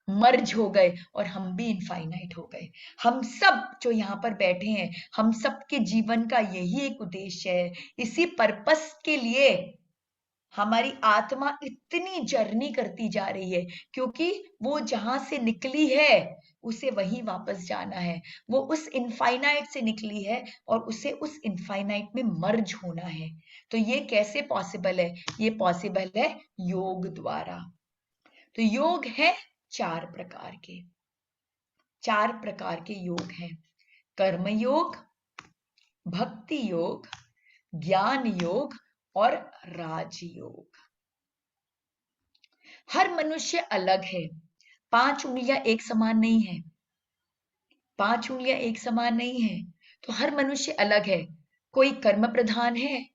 मर्ज हो गए और हम भी इनफाइनाइट हो गए। हम सब जो यहाँ पर बैठे हैं, हम सबके जीवन का यही एक उद्देश्य है, इसी पर्पस के लिए हमारी आत्मा इतनी जर्नी करती जा रही है, क्योंकि वो जहां से निकली है उसे वहीं वापस जाना है। वो उस इनफाइनाइट से निकली है और उसे उस इनफाइनाइट में मर्ज होना है। तो ये कैसे पॉसिबल है? ये पॉसिबल है योग द्वारा। तो योग है 4 प्रकार के। 4 प्रकार के योग हैं: कर्म योग, भक्ति योग, ज्ञान योग और राजयोग। हर मनुष्य अलग है। 5 उंगलियां एक समान नहीं है। 5 उंगलियां एक समान नहीं है। तो हर मनुष्य अलग है। कोई कर्म प्रधान है,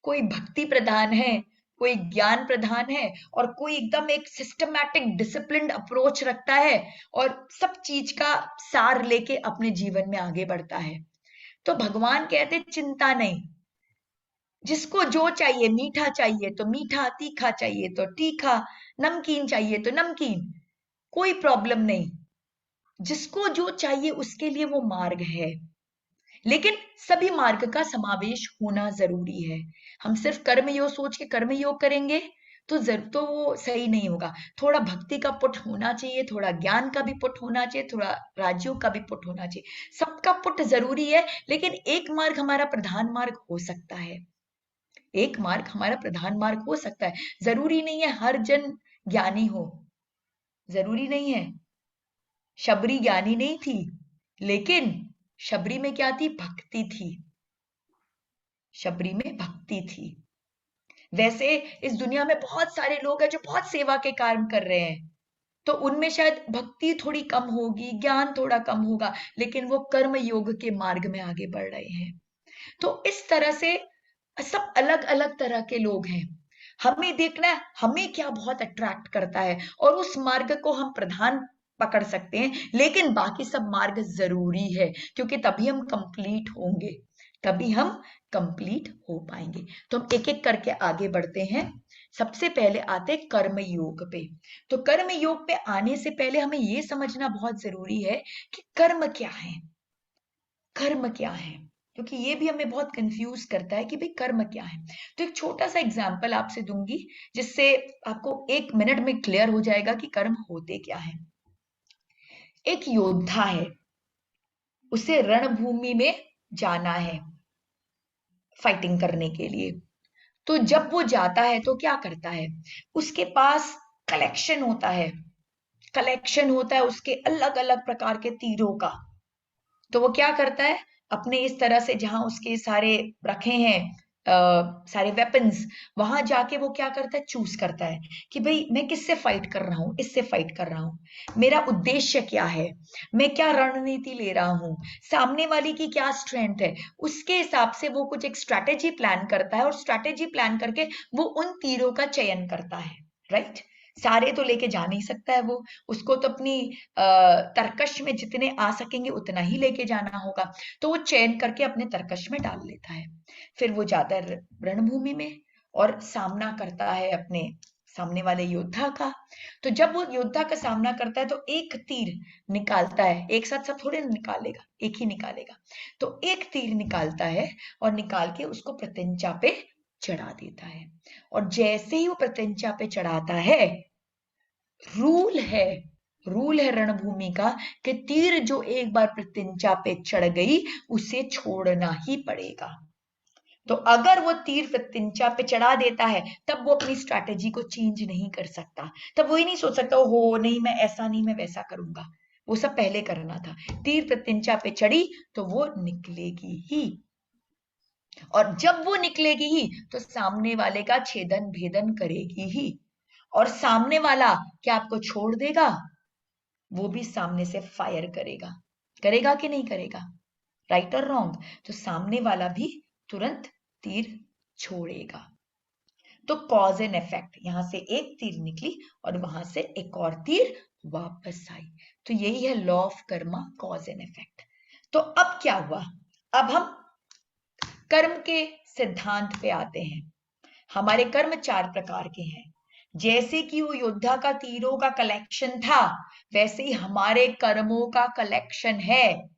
कोई भक्ति प्रधान है, कोई ज्ञान प्रधान है, और कोई एकदम एक सिस्टमैटिक डिसिप्लिन्ड अप्रोच रखता है और सब चीज का सार लेके अपने जीवन में आगे बढ़ता है। तो भगवान कहते चिंता नहीं, जिसको जो चाहिए, मीठा चाहिए तो मीठा, तीखा चाहिए तो तीखा, नमकीन चाहिए तो नमकीन, कोई प्रॉब्लम नहीं। जिसको जो चाहिए उसके लिए वो मार्ग है, लेकिन सभी मार्ग का समावेश होना जरूरी है। हम सिर्फ कर्म योग सोच के कर्म योग करेंगे तो वो सही नहीं होगा। थोड़ा भक्ति का पुट होना चाहिए, थोड़ा ज्ञान का भी पुट होना चाहिए, थोड़ा राजयोग का भी पुट होना चाहिए। सबका पुट जरूरी है, लेकिन एक मार्ग हमारा प्रधान मार्ग हो सकता है। एक मार्ग हमारा प्रधान मार्ग हो सकता है। जरूरी नहीं है हर जन ज्ञानी हो, जरूरी नहीं है। शबरी ज्ञानी नहीं थी, लेकिन शबरी में क्या थी? भक्ति थी। शबरी में भक्ति थी। वैसे इस दुनिया में बहुत सारे लोग हैं जो बहुत सेवा के कार्य कर रहे हैं, तो उनमें शायद भक्ति थोड़ी कम होगी, ज्ञान थोड़ा कम होगा, लेकिन वो कर्म योग के मार्ग में आगे बढ़ रहे हैं। तो इस तरह से सब अलग अलग तरह के लोग हैं। हमें देखना है हमें क्या बहुत अट्रैक्ट करता है, और उस मार्ग को हम प्रधान पकड़ सकते हैं। लेकिन बाकी सब मार्ग जरूरी है, क्योंकि तभी हम कंप्लीट होंगे, तभी हम कंप्लीट हो पाएंगे। तो हम एक एक करके आगे बढ़ते हैं। सबसे पहले आते कर्म योग पे। तो कर्म योग पे आने से पहले हमें यह समझना बहुत जरूरी है कि कर्म क्या है। कर्म क्या है, क्योंकि ये भी हमें बहुत कंफ्यूज करता है कि भाई कर्म क्या है। तो एक छोटा सा एग्जांपल आपसे दूंगी, जिससे आपको 1 मिनट में क्लियर हो जाएगा कि कर्म होते क्या है। एक योद्धा है, उसे रणभूमि में जाना है फाइटिंग करने के लिए। तो जब वो जाता है तो क्या करता है? उसके पास कलेक्शन होता है, कलेक्शन होता है उसके अलग अलग प्रकार के तीरों का। तो वो क्या करता है? अपने इस तरह से जहां उसके सारे रखे हैं सारे वेपन्स, वहां जाके वो क्या करता है? चूज करता है कि भाई मैं किससे फाइट कर रहा हूं, इससे फाइट कर रहा हूं, मेरा उद्देश्य क्या है, मैं क्या रणनीति ले रहा हूं, सामने वाली की क्या स्ट्रेंथ है। उसके हिसाब से वो कुछ एक स्ट्रैटेजी प्लान करता है, और स्ट्रैटेजी प्लान करके वो उन तीरों का चयन करता है। राइट? सारे तो लेके जा नहीं सकता है वो, उसको तो अपनी तरकश में जितने आ सकेंगे उतना ही लेके जाना होगा। तो वो चयन करके अपने तरकश में डाल लेता है। फिर वो जाता है रणभूमि में और सामना करता है अपने सामने वाले योद्धा का। तो जब वो योद्धा का सामना करता है तो एक तीर निकालता है, एक साथ सब थोड़े निकालेगा, एक ही निकालेगा। तो एक तीर निकालता है और निकाल के उसको प्रत्यंचा पे चढ़ा देता है। और जैसे ही वो प्रत्यंचा पे चढ़ाता है, रूल है रणभूमि का कि तीर जो एक बार प्रत्यंचा पे चढ़ गई उसे छोड़ना ही पड़ेगा। तो अगर वो तीर प्रत्यंचा पे चढ़ा देता है तब वो अपनी स्ट्रैटेजी को चेंज नहीं कर सकता। तब वो ही नहीं सोच सकता हो नहीं मैं ऐसा नहीं मैं वैसा करूंगा। वो सब पहले करना था। तीर प्रत्यंचा पे चढ़ी तो वो निकलेगी ही, और जब वो निकलेगी ही तो सामने वाले का छेदन भेदन करेगी ही। और सामने वाला क्या आपको छोड़ देगा? वो भी सामने से फायर करेगा। करेगा कि नहीं करेगा? राइट और रॉन्ग? तो सामने वाला भी तुरंत तीर छोड़ेगा। तो कॉज एंड इफेक्ट, यहां से एक तीर निकली और वहां से एक और तीर वापस आई। तो यही है law of Karma, cause and effect. तो अब क्या हुआ? अब हम कर्म के सिद्धांत पे आते हैं। हमारे कर्म 4 प्रकार के हैं। जैसे कि वो योद्धा का तीरों का कलेक्शन था, वैसे ही हमारे कर्मों का कलेक्शन है,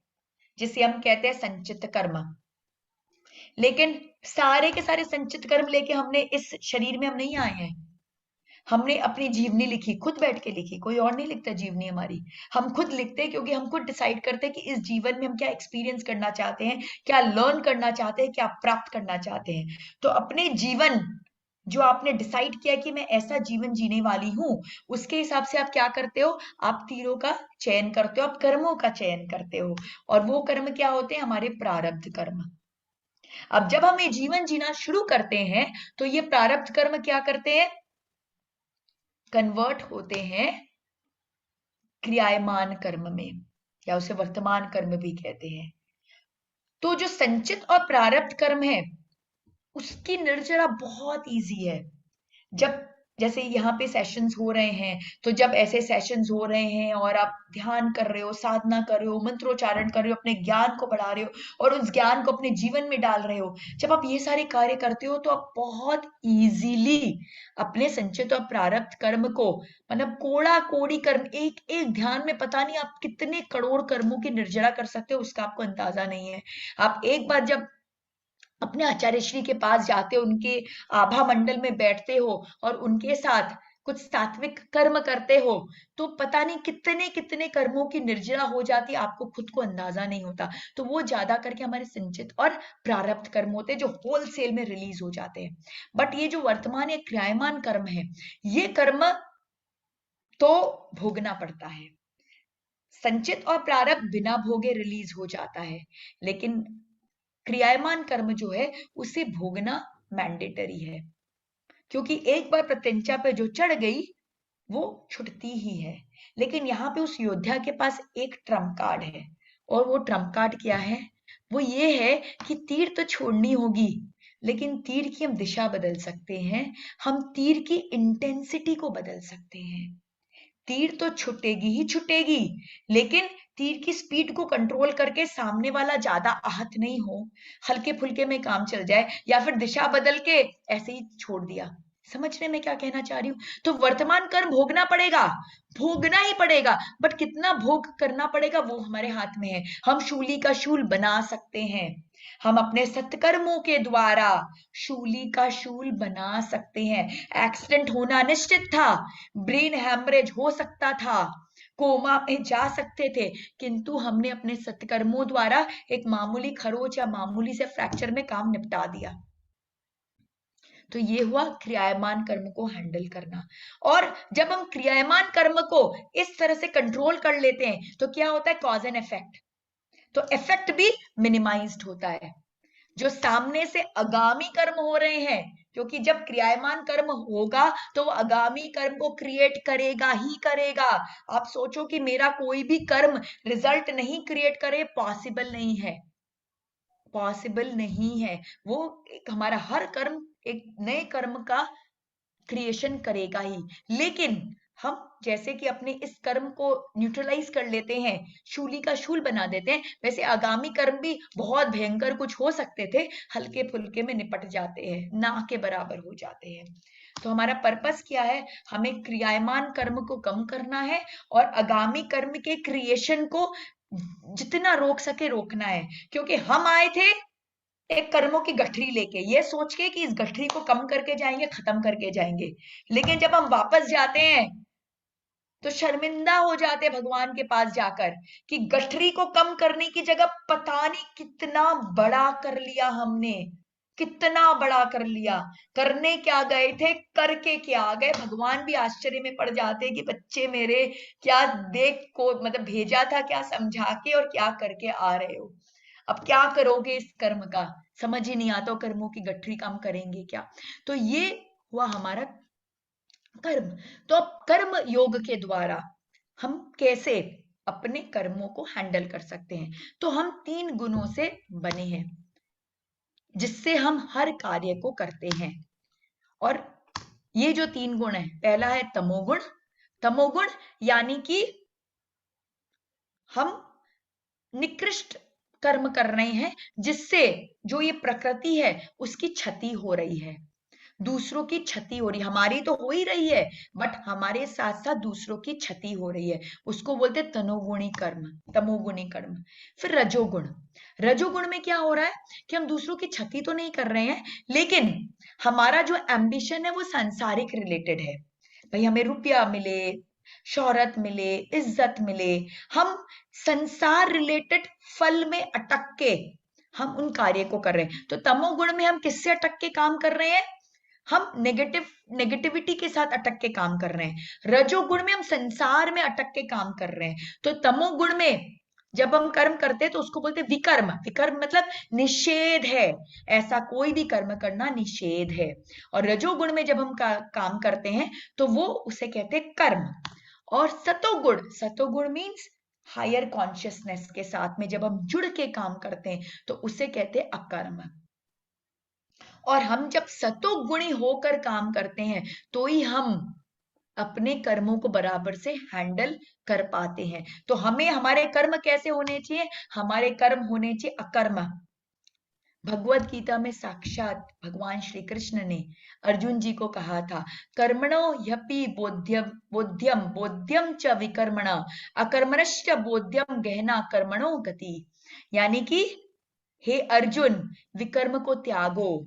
जिसे हम कहते हैं संचित कर्म। लेकिन सारे के सारे संचित कर्म लेके हमने इस शरीर में हम नहीं आए हैं। हमने अपनी जीवनी लिखी, खुद बैठ के लिखी, कोई और नहीं लिखता जीवनी हमारी। हम खुद लिखते हैं क्योंकि हम खुद डिसाइड करते हैं कि इस जीवन में हम क्या एक्सपीरियंस करना चाहते हैं, क्या लर्न करना चाहते हैं, क्या प्राप्त करना चाहते हैं। तो अपने जीवन जो आपने डिसाइड किया कि मैं ऐसा जीवन जीने वाली हूं, उसके हिसाब से आप क्या करते हो, आप तीरों का चयन करते हो, आप कर्मों का चयन करते हो। और वो कर्म क्या होते हैं, हमारे प्रारब्ध कर्म। अब जब हम ये जीवन जीना शुरू करते हैं तो ये प्रारब्ध कर्म क्या करते हैं, कन्वर्ट होते हैं क्रियायमान कर्म में, या उसे वर्तमान कर्म भी कहते हैं। तो जो संचित और प्रारब्ध कर्म है उसकी निर्जरा बहुत इजी है। जब जैसे यहाँ पे सेशंस हो रहे हैं, तो जब ऐसे सेशंस हो रहे हैं और आप ध्यान कर रहे हो, साधना कर रहे हो, मंत्रोच्चारण कर रहे हो, अपने ज्ञान को बढ़ा रहे हो और उस ज्ञान को अपने जीवन में डाल रहे हो, जब आप ये सारे कार्य करते हो तो आप बहुत इजीली अपने संचित और प्रारब्ध कर्म को, मतलब कोड़ा कोड़ी कर्म, एक एक ध्यान में पता नहीं आप कितने करोड़ कर्मों की निर्जरा कर सकते हो, उसका आपको अंदाजा नहीं है। आप एक बार जब अपने आचार्य श्री के पास जाते हो, उनके आभा मंडल में बैठते हो और उनके साथ कुछ सात्विक कर्म करते हो, तो पता नहीं कितने कितने कर्मों की निर्जरा हो जाती है, आपको खुद को अंदाजा नहीं होता। तो वो ज्यादा करके हमारे संचित और प्रारब्ध कर्म होते हैं जो होलसेल में रिलीज हो जाते हैं। बट ये जो वर्तमान या क्रियायमान कर्म है, ये कर्म तो भोगना पड़ता है। संचित और प्रारब्ध बिना भोगे रिलीज हो जाता है, लेकिन क्रियायमान कर्म जो है उसे भोगना मैंडेटरी है, क्योंकि एक बार प्रत्यंचा पे जो चढ़ गई वो छुटती ही है। लेकिन यहाँ पे उस योद्धा के पास एक ट्रम्प कार्ड है, और वो ट्रम्प कार्ड क्या है, वो ये है कि तीर तो छोड़नी होगी, लेकिन तीर की हम दिशा बदल सकते हैं, हम तीर की इंटेंसिटी को बदल सकते हैं। तीर तो छुटेगी ही छुटेगी, लेकिन तीर की स्पीड को कंट्रोल करके सामने वाला ज्यादा आहत नहीं हो, हल्के फुल्के में काम चल जाए, या फिर दिशा बदल के ऐसे ही छोड़ दिया। समझ रहे मैं क्या कहना चाह रही हूँ? तो वर्तमान कर्म भोगना पड़ेगा, भोगना ही पड़ेगा, बट कितना भोग करना पड़ेगा वो हमारे हाथ में है। हम शूली का शूल बना सकते हैं, हम अपने सत्कर्मों के द्वारा शूली का शूल बना सकते हैं। एक्सीडेंट होना निश्चित था, ब्रेन हैमरेज हो सकता था, कोमा में जा सकते थे, किंतु हमने अपने सत्कर्मों द्वारा एक मामूली खरोच या मामूली से फ्रैक्चर में काम निपटा दिया। तो ये हुआ क्रियायमान कर्म को हैंडल करना। और जब हम क्रियायमान कर्म को इस तरह से कंट्रोल कर लेते हैं तो क्या होता है, कॉज एंड इफेक्ट। तो इफेक्ट भी मिनिमाइज्ड होता है। जो सामने से आगामी कर्म हो रहे हैं, क्योंकि जब क्रियायमान कर्म होगा तो वो आगामी कर्म को क्रिएट करेगा ही करेगा। आप सोचो कि मेरा कोई भी कर्म रिजल्ट नहीं क्रिएट करे, पॉसिबल नहीं है, पॉसिबल नहीं है। वो एक हमारा हर कर्म एक नए कर्म का क्रिएशन करेगा ही। लेकिन हम जैसे कि अपने इस कर्म को न्यूट्रलाइज कर लेते हैं, शूली का शूल बना देते हैं, वैसे आगामी कर्म भी बहुत भयंकर कुछ हो सकते थे, हल्के फुल्के में निपट जाते हैं, ना के बराबर हो जाते हैं। तो हमारा पर्पस क्या है, हमें क्रियायमान कर्म को कम करना है और आगामी कर्म के क्रिएशन को जितना रोक सके रोकना है। क्योंकि हम आए थे एक कर्मों की गठरी लेके, ये सोच के कि इस गठरी को कम करके जाएंगे, खत्म करके जाएंगे, लेकिन जब हम वापस जाते हैं तो शर्मिंदा हो जाते हैं भगवान के पास जाकर कि गठरी को कम करने की जगह पता नहीं कितना बड़ा कर लिया हमने, कितना बड़ा कर लिया। करने क्या गए थे, करके क्या आ गए। भगवान भी आश्चर्य में पड़ जाते कि बच्चे मेरे क्या देख को मतलब भेजा था, क्या समझा के और क्या करके आ रहे हो। अब क्या करोगे इस कर्म का, समझ ही नहीं आता, कर्मों की गठरी काम करेंगे क्या। तो ये हुआ हमारा कर्म। तो अब कर्म योग के द्वारा हम कैसे अपने कर्मों को हैंडल कर सकते हैं। तो हम 3 गुणों से बने हैं जिससे हम हर कार्य को करते हैं। और ये जो 3 गुण है, पहला है तमोगुण। तमोगुण यानी कि हम निकृष्ट कर्म कर रहे हैं जिससे जो ये प्रकृति है उसकी क्षति हो रही है। दूसरों की क्षति हो रही, हमारी तो हो ही रही है बट हमारे साथ साथ दूसरों की क्षति हो रही है, उसको बोलते हैं तमोगुणी कर्म, तमोगुणी कर्म। फिर रजोगुण, रजोगुण में क्या हो रहा है कि हम दूसरों की क्षति तो नहीं कर रहे हैं, लेकिन हमारा जो एम्बिशन है वो सांसारिक रिलेटेड है। भाई हमें रुपया मिले, शोहरत मिले, इज्जत मिले, हम संसार रिलेटेड फल में अटक के हम उन कार्य को कर रहे हैं। तो तमोगुण में हम किससे अटक के काम कर रहे हैं, हम नेगेटिविटी के साथ अटक के काम कर रहे हैं। रजोगुण में हम संसार में अटक के काम कर रहे हैं। तो तमोगुण में जब हम कर्म करते हैं तो उसको बोलते हैं विकर्म। विकर्म मतलब निषेध है, ऐसा कोई भी कर्म करना निषेध है। और रजोगुण में जब हम काम करते हैं तो वो उसे कहते हैं कर्म। और सतोगुण, सतोगुण मीन्स हायर कॉन्शियसनेस के साथ में जब हम जुड़ के काम करते हैं तो उसे कहते हैं अकर्म। और हम जब सतोगुणी होकर काम करते हैं तो ही हम अपने कर्मों को बराबर से हैंडल कर पाते हैं। तो हमें हमारे कर्म कैसे होने चाहिए, हमारे कर्म होने चाहिए अकर्म। भगवत गीता में साक्षात भगवान श्री कृष्ण ने अर्जुन जी को कहा था, कर्मणो ह्यपि बोध्यम बोध्यम बोध्यम च विकर्मणा अकर्मणश्च बोध्यम गहना कर्मणो गति। यानी कि हे अर्जुन, विकर्म को त्यागो,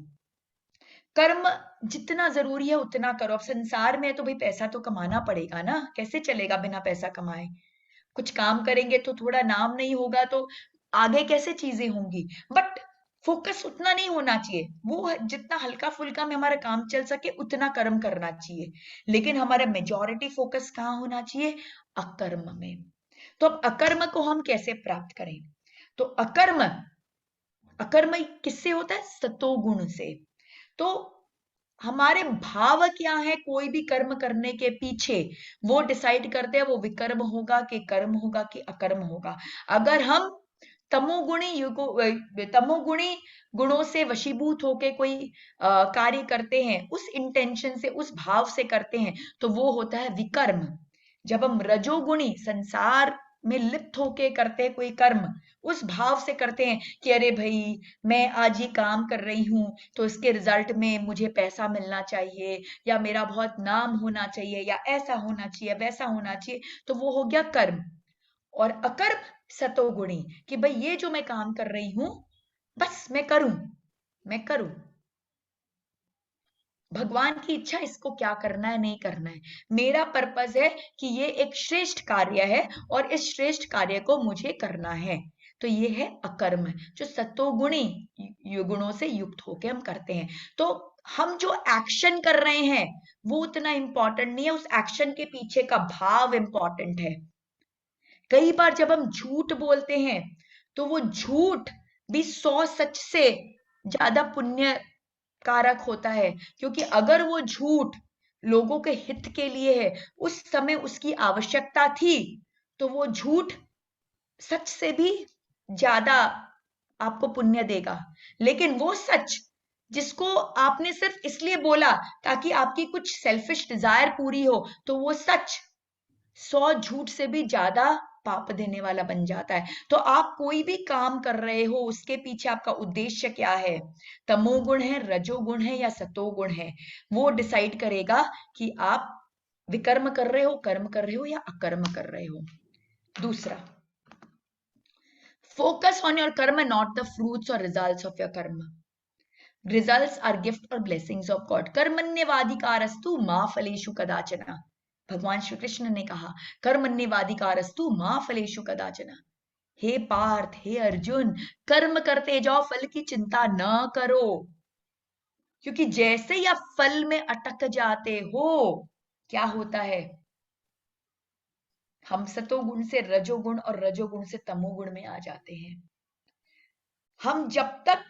कर्म जितना जरूरी है उतना करो। अब संसार में है तो भाई पैसा तो कमाना पड़ेगा ना, कैसे चलेगा बिना पैसा कमाए। कुछ काम करेंगे तो थोड़ा नाम नहीं होगा तो आगे कैसे चीजें होंगी। बट फोकस उतना नहीं होना चाहिए, वो जितना हल्का फुल्का में हमारा काम चल सके उतना कर्म करना चाहिए, लेकिन हमारा मेजॉरिटी फोकस कहाँ होना चाहिए, अकर्म में। तो अब अकर्म को हम कैसे प्राप्त करें, तो अकर्म, अकर्म किससे होता है, सतोगुण से। तो हमारे भाव क्या है कोई भी कर्म करने के पीछे, वो डिसाइड करते हैं वो विकर्म होगा कि कर्म होगा कि अकर्म होगा। अगर हम तमोगुणी गुणों से वशीभूत होके कोई कार्य करते हैं, उस इंटेंशन से, उस भाव से करते हैं, तो वो होता है विकर्म। जब हम रजोगुणी संसार में लिप्त होके करते हैं कोई कर्म, उस भाव से करते हैं कि अरे भाई मैं आज ये काम कर रही हूं तो इसके रिजल्ट में मुझे पैसा मिलना चाहिए, या मेरा बहुत नाम होना चाहिए, या ऐसा होना चाहिए, वैसा होना चाहिए, तो वो हो गया कर्म। और अकर्म सतोगुणी, कि भाई ये जो मैं काम कर रही हूं बस मैं करूं, भगवान की इच्छा, इसको क्या करना है नहीं करना है, मेरा पर्पस है कि ये एक श्रेष्ठ कार्य है और इस श्रेष्ठ कार्य को मुझे करना है। तो ये है अकर्म, जो सतोगुणी गुणों से युक्त होकर हम करते हैं। तो हम जो एक्शन कर रहे हैं वो उतना इंपॉर्टेंट नहीं है, उस एक्शन के पीछे का भाव इंपॉर्टेंट है। कई बार जब हम झूठ बोलते हैं तो वो झूठ भी 100 सच से ज्यादा पुण्य कारक होता है, क्योंकि अगर वो झूठ लोगों के हित के लिए है, उस समय उसकी आवश्यकता थी, तो वो झूठ सच से भी ज्यादा आपको पुण्य देगा। लेकिन वो सच जिसको आपने सिर्फ इसलिए बोला ताकि आपकी कुछ सेल्फिश डिजायर पूरी हो, तो वो सच 100 झूठ से भी ज्यादा पाप देने वाला बन जाता है। तो आप कोई भी काम कर रहे हो उसके पीछे आपका उद्देश्य क्या है, तमोगुण है, रजोगुण है या सतोगुण है, वो डिसाइड करेगा कि आप विकर्म कर रहे हो, कर्म कर रहे हो या अकर्म कर रहे हो। दूसरा, focus on your karma, not the fruits or results of your karma. Results are gift or blessings of God. कर्मण्यवाधिकारस्तु मा फलेषु कदाचन। भगवान श्री कृष्ण ने कहा कर्मण्यवाधिकारस्तु मा फलेषु कदाचन। हे पार्थ, हे अर्जुन, कर्म करते जाओ, फल की चिंता न करो, क्योंकि जैसे ही आप फल में अटक जाते हो क्या होता है, हम सतोगुण से रजोगुण और रजोगुण से तमोगुण में आ जाते हैं। हम जब तक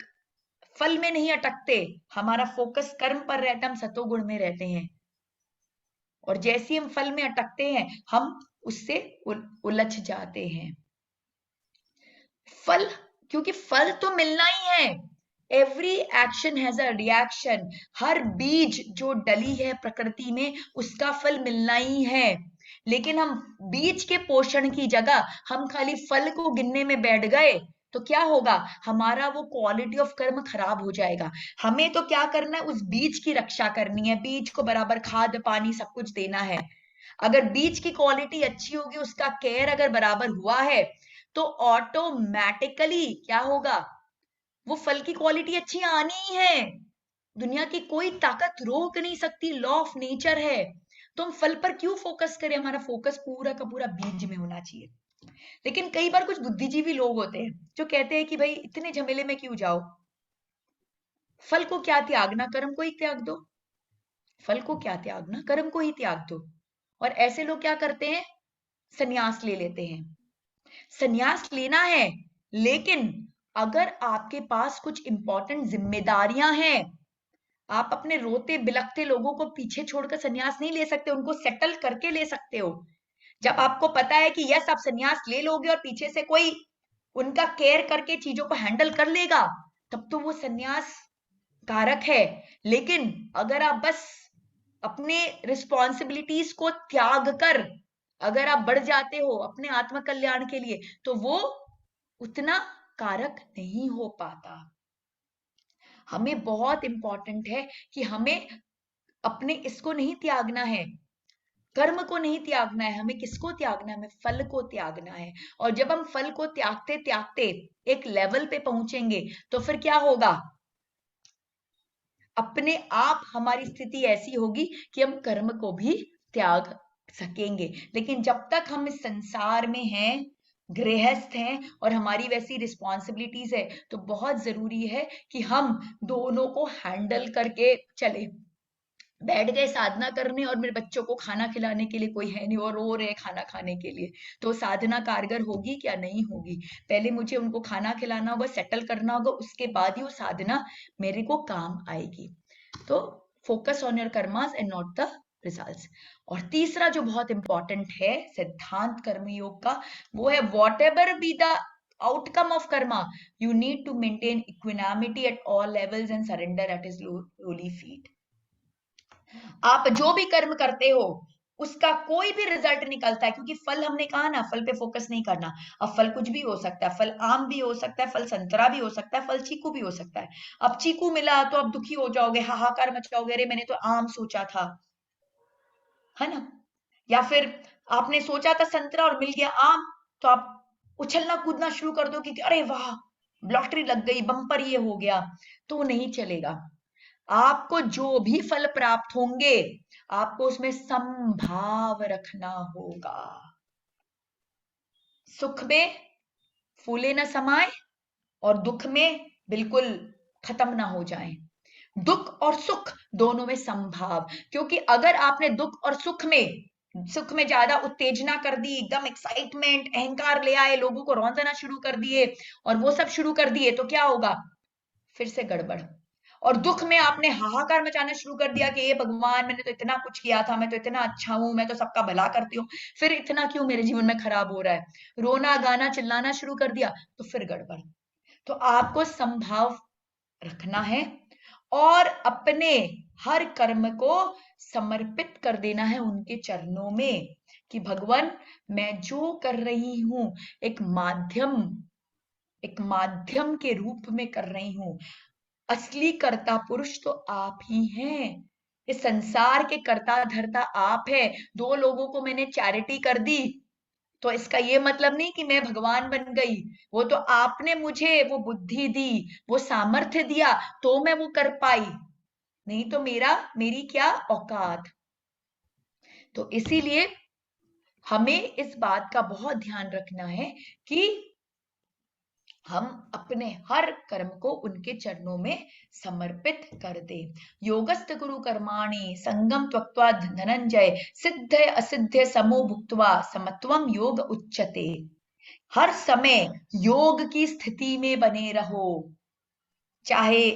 फल में नहीं अटकते, हमारा फोकस कर्म पर रहता, हम सतोगुण में रहते हैं, और जैसे ही हम फल में अटकते हैं हम उससे उलझ जाते हैं। फल, क्योंकि फल तो मिलना ही है, every action has a reaction. हर बीज जो डली है प्रकृति में उसका फल मिलना ही है, लेकिन हम बीज के पोषण की जगह हम खाली फल को गिनने में बैठ गए तो क्या होगा, हमारा वो क्वालिटी ऑफ कर्म खराब हो जाएगा। हमें तो क्या करना है, उस बीज की रक्षा करनी है, बीज को बराबर खाद पानी सब कुछ देना है। अगर बीज की क्वालिटी अच्छी होगी, उसका केयर अगर बराबर हुआ है, तो ऑटोमेटिकली क्या होगा, वो फल की क्वालिटी अच्छी आनी ही है। दुनिया की कोई ताकत रोक नहीं सकती, लॉ ऑफ नेचर है। तो हम फल पर क्यों फोकस करें, हमारा फोकस पूरा का पूरा बीज में होना चाहिए। लेकिन कई बार कुछ बुद्धिजीवी लोग होते हैं जो कहते हैं कि भाई इतने झमेले में क्यों जाओ, फल को क्या त्यागना, कर्म को ही त्याग दो। फल को क्या त्यागना, कर्म को ही त्याग दो। और ऐसे लोग क्या करते हैं, संन्यास ले लेते हैं। संन्यास लेना है, लेकिन अगर आपके पास कुछ इंपॉर्टेंट जिम्मेदारियां हैं, आप अपने रोते बिलखते लोगों को पीछे छोड़कर संन्यास नहीं ले सकते, उनको सेटल करके ले सकते हो। जब आपको पता है कि यस आप संन्यास ले लोगे और पीछे से कोई उनका केयर करके चीजों को हैंडल कर लेगा, तब तो वो संन्यास कारक है। लेकिन अगर आप बस अपने रिस्पॉन्सिबिलिटीज को त्याग कर अगर आप बढ़ जाते हो अपने आत्म कल्याण के लिए, तो वो उतना कारक नहीं हो पाता। हमें बहुत इंपॉर्टेंट है कि हमें अपने इसको नहीं त्यागना है, कर्म को नहीं त्यागना है, हमें किसको त्यागना है, हमें फल को त्यागना है। और जब हम फल को त्यागते त्यागते एक लेवल पे पहुंचेंगे, तो फिर क्या होगा, अपने आप हमारी स्थिति ऐसी होगी कि हम कर्म को भी त्याग सकेंगे। लेकिन जब तक हम इस संसार में हैं, गृहस्थ हैं और हमारी वैसी रिस्पॉन्सिबिलिटीज है, तो बहुत जरूरी है कि हम दोनों को हैंडल करके चले। बैठ गए साधना करने और मेरे बच्चों को खाना खिलाने के लिए कोई है नहीं और रो रहे खाना खाने के लिए, तो साधना कारगर होगी क्या, नहीं होगी। पहले मुझे उनको खाना खिलाना होगा, सेटल करना होगा, उसके बाद ही वो साधना मेरे को काम आएगी। तो focus on your karmas and not the results. और तीसरा जो बहुत इंपॉर्टेंट है सिद्धांत कर्मयोग का, वो है what ever be the outcome of karma, you need to maintain equanimity at all levels and surrender at his lowly feet. आप जो भी कर्म करते हो उसका कोई भी रिजल्ट निकलता है, क्योंकि फल हमने कहा ना, फल पे फोकस नहीं करना। अब फल कुछ भी हो सकता है, फल आम भी हो सकता है, फल संतरा भी हो सकता है, फल चीकू भी हो सकता है। अब चीकू मिला तो आप दुखी हो जाओगे, हाहाकार मचाओगे, अरे मैंने तो आम सोचा था, है ना। या फिर आपने सोचा था संतरा और मिल गया आम, तो आप उछलना कूदना शुरू कर दो कि अरे वाह लॉटरी लग गई, बम्पर ये हो गया, तो नहीं चलेगा। आपको जो भी फल प्राप्त होंगे, आपको उसमें संभाव रखना होगा। सुख में फूले न समाए और दुख में बिल्कुल खत्म ना हो जाए। दुख और सुख दोनों में संभाव, क्योंकि अगर आपने दुख और सुख में ज्यादा उत्तेजना कर दी, एकदम एक्साइटमेंट अहंकार ले आए, लोगों को रौंदना शुरू कर दिए और वो सब शुरू कर दिए, तो क्या होगा, फिर से गड़बड़। और दुख में आपने हाहाकार मचाना शुरू कर दिया कि ये भगवान मैंने तो इतना कुछ किया था, मैं तो इतना अच्छा हूं, मैं तो सबका भला करती हूँ, फिर इतना क्यों मेरे जीवन में खराब हो रहा है, रोना गाना चिल्लाना शुरू कर दिया, तो फिर गड़बड़। तो आपको संभाव रखना है और अपने हर कर्म को समर्पित कर देना है उनके चरणों में कि भगवान मैं जो कर रही हूं एक माध्यम के रूप में कर रही हूं, असली कर्ता पुरुष तो आप ही हैं, इस संसार के कर्ता धर्ता आप है। दो लोगों को मैंने चैरिटी कर दी, तो इसका ये मतलब नहीं कि मैं भगवान बन गई, वो तो आपने मुझे वो बुद्धि दी, वो सामर्थ्य दिया, तो मैं वो कर पाई, नहीं तो मेरी क्या औकात। तो इसीलिए हमें इस बात का बहुत ध्यान रखना है कि हम अपने हर कर्म को उनके चरणों में समर्पित कर दें। योगस्थ गुरु कर्माणि संगम त्यक्त्वा धनंजय सिद्ध असिद्ध समो भुक्त्वा समत्वम योग उच्यते। हर समय योग की स्थिति में बने रहो, चाहे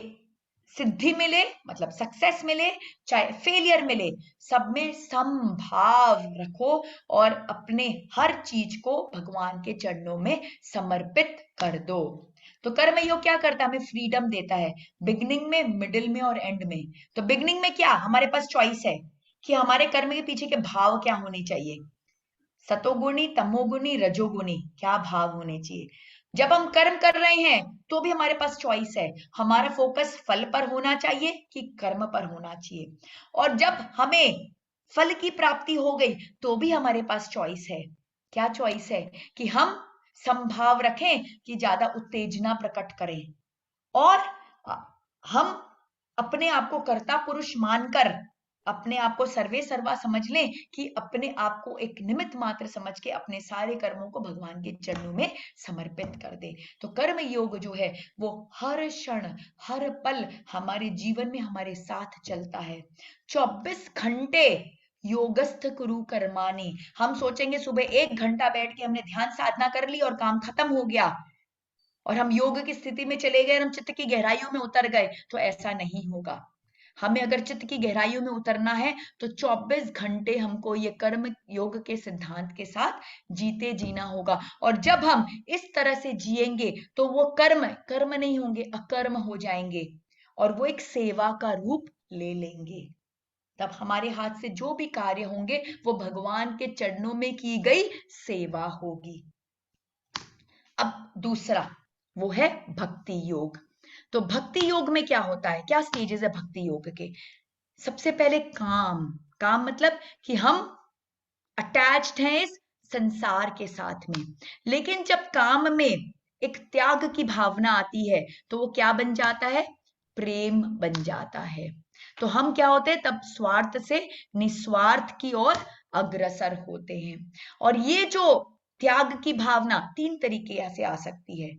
सिद्धि मिले मतलब सक्सेस मिले, चाहे फेलियर मिले, सब में संभाव रखो और अपने हर चीज को भगवान के चरणों में समर्पित कर दो। तो कर्म योग क्या करता है, हमें फ्रीडम देता है, बिगिनिंग में, मिडिल में और एंड में। तो बिगिनिंग में क्या, हमारे पास चॉइस है कि हमारे कर्म के पीछे के भाव क्या होने चाहिए, सतोगुणी तमोगुणी रजोगुणी क्या भाव होने चाहिए। जब हम कर्म कर रहे हैं तो भी हमारे पास चॉइस है, हमारा फोकस फल पर होना चाहिए कि कर्म पर होना चाहिए। और जब हमें फल की प्राप्ति हो गई तो भी हमारे पास चॉइस है। क्या चॉइस है? कि हम संभाव रखें कि ज्यादा उत्तेजना प्रकट करें, और हम अपने आप को कर्ता पुरुष मानकर अपने आप को सर्वे सर्वा समझ लें, कि अपने आप को एक निमित्त मात्र समझ के अपने सारे कर्मों को भगवान के चरणों में समर्पित कर दे। तो कर्म योग जो है वो हर क्षण हर पल हमारे जीवन में हमारे साथ चलता है। 24 घंटे योगस्थ कुरु कर्माणि। हम सोचेंगे सुबह 1 घंटा बैठ के हमने ध्यान साधना कर ली और काम खत्म हो गया और हम योग की स्थिति में चले गए और हम चित्त की गहराइयों में उतर गए, तो ऐसा नहीं होगा। हमें अगर चित्त की गहराइयों में उतरना है तो 24 घंटे हमको ये कर्म योग के सिद्धांत के साथ जीते जीना होगा। और जब हम इस तरह से जिएंगे तो वो कर्म कर्म नहीं होंगे, अकर्म हो जाएंगे और वो एक सेवा का रूप ले लेंगे। तब हमारे हाथ से जो भी कार्य होंगे वो भगवान के चरणों में की गई सेवा होगी। अब दूसरा वो है भक्ति योग। तो भक्ति योग में क्या होता है, क्या स्टेजेस है भक्ति योग के? सबसे पहले काम। काम मतलब कि हम अटैच्ड हैं इस संसार के साथ में, लेकिन जब काम में एक त्याग की भावना आती है तो वो क्या बन जाता है? प्रेम बन जाता है। तो हम क्या होते हैं तब? स्वार्थ से निस्वार्थ की ओर अग्रसर होते हैं। और ये जो त्याग की भावना 3 तरीके से आ सकती है।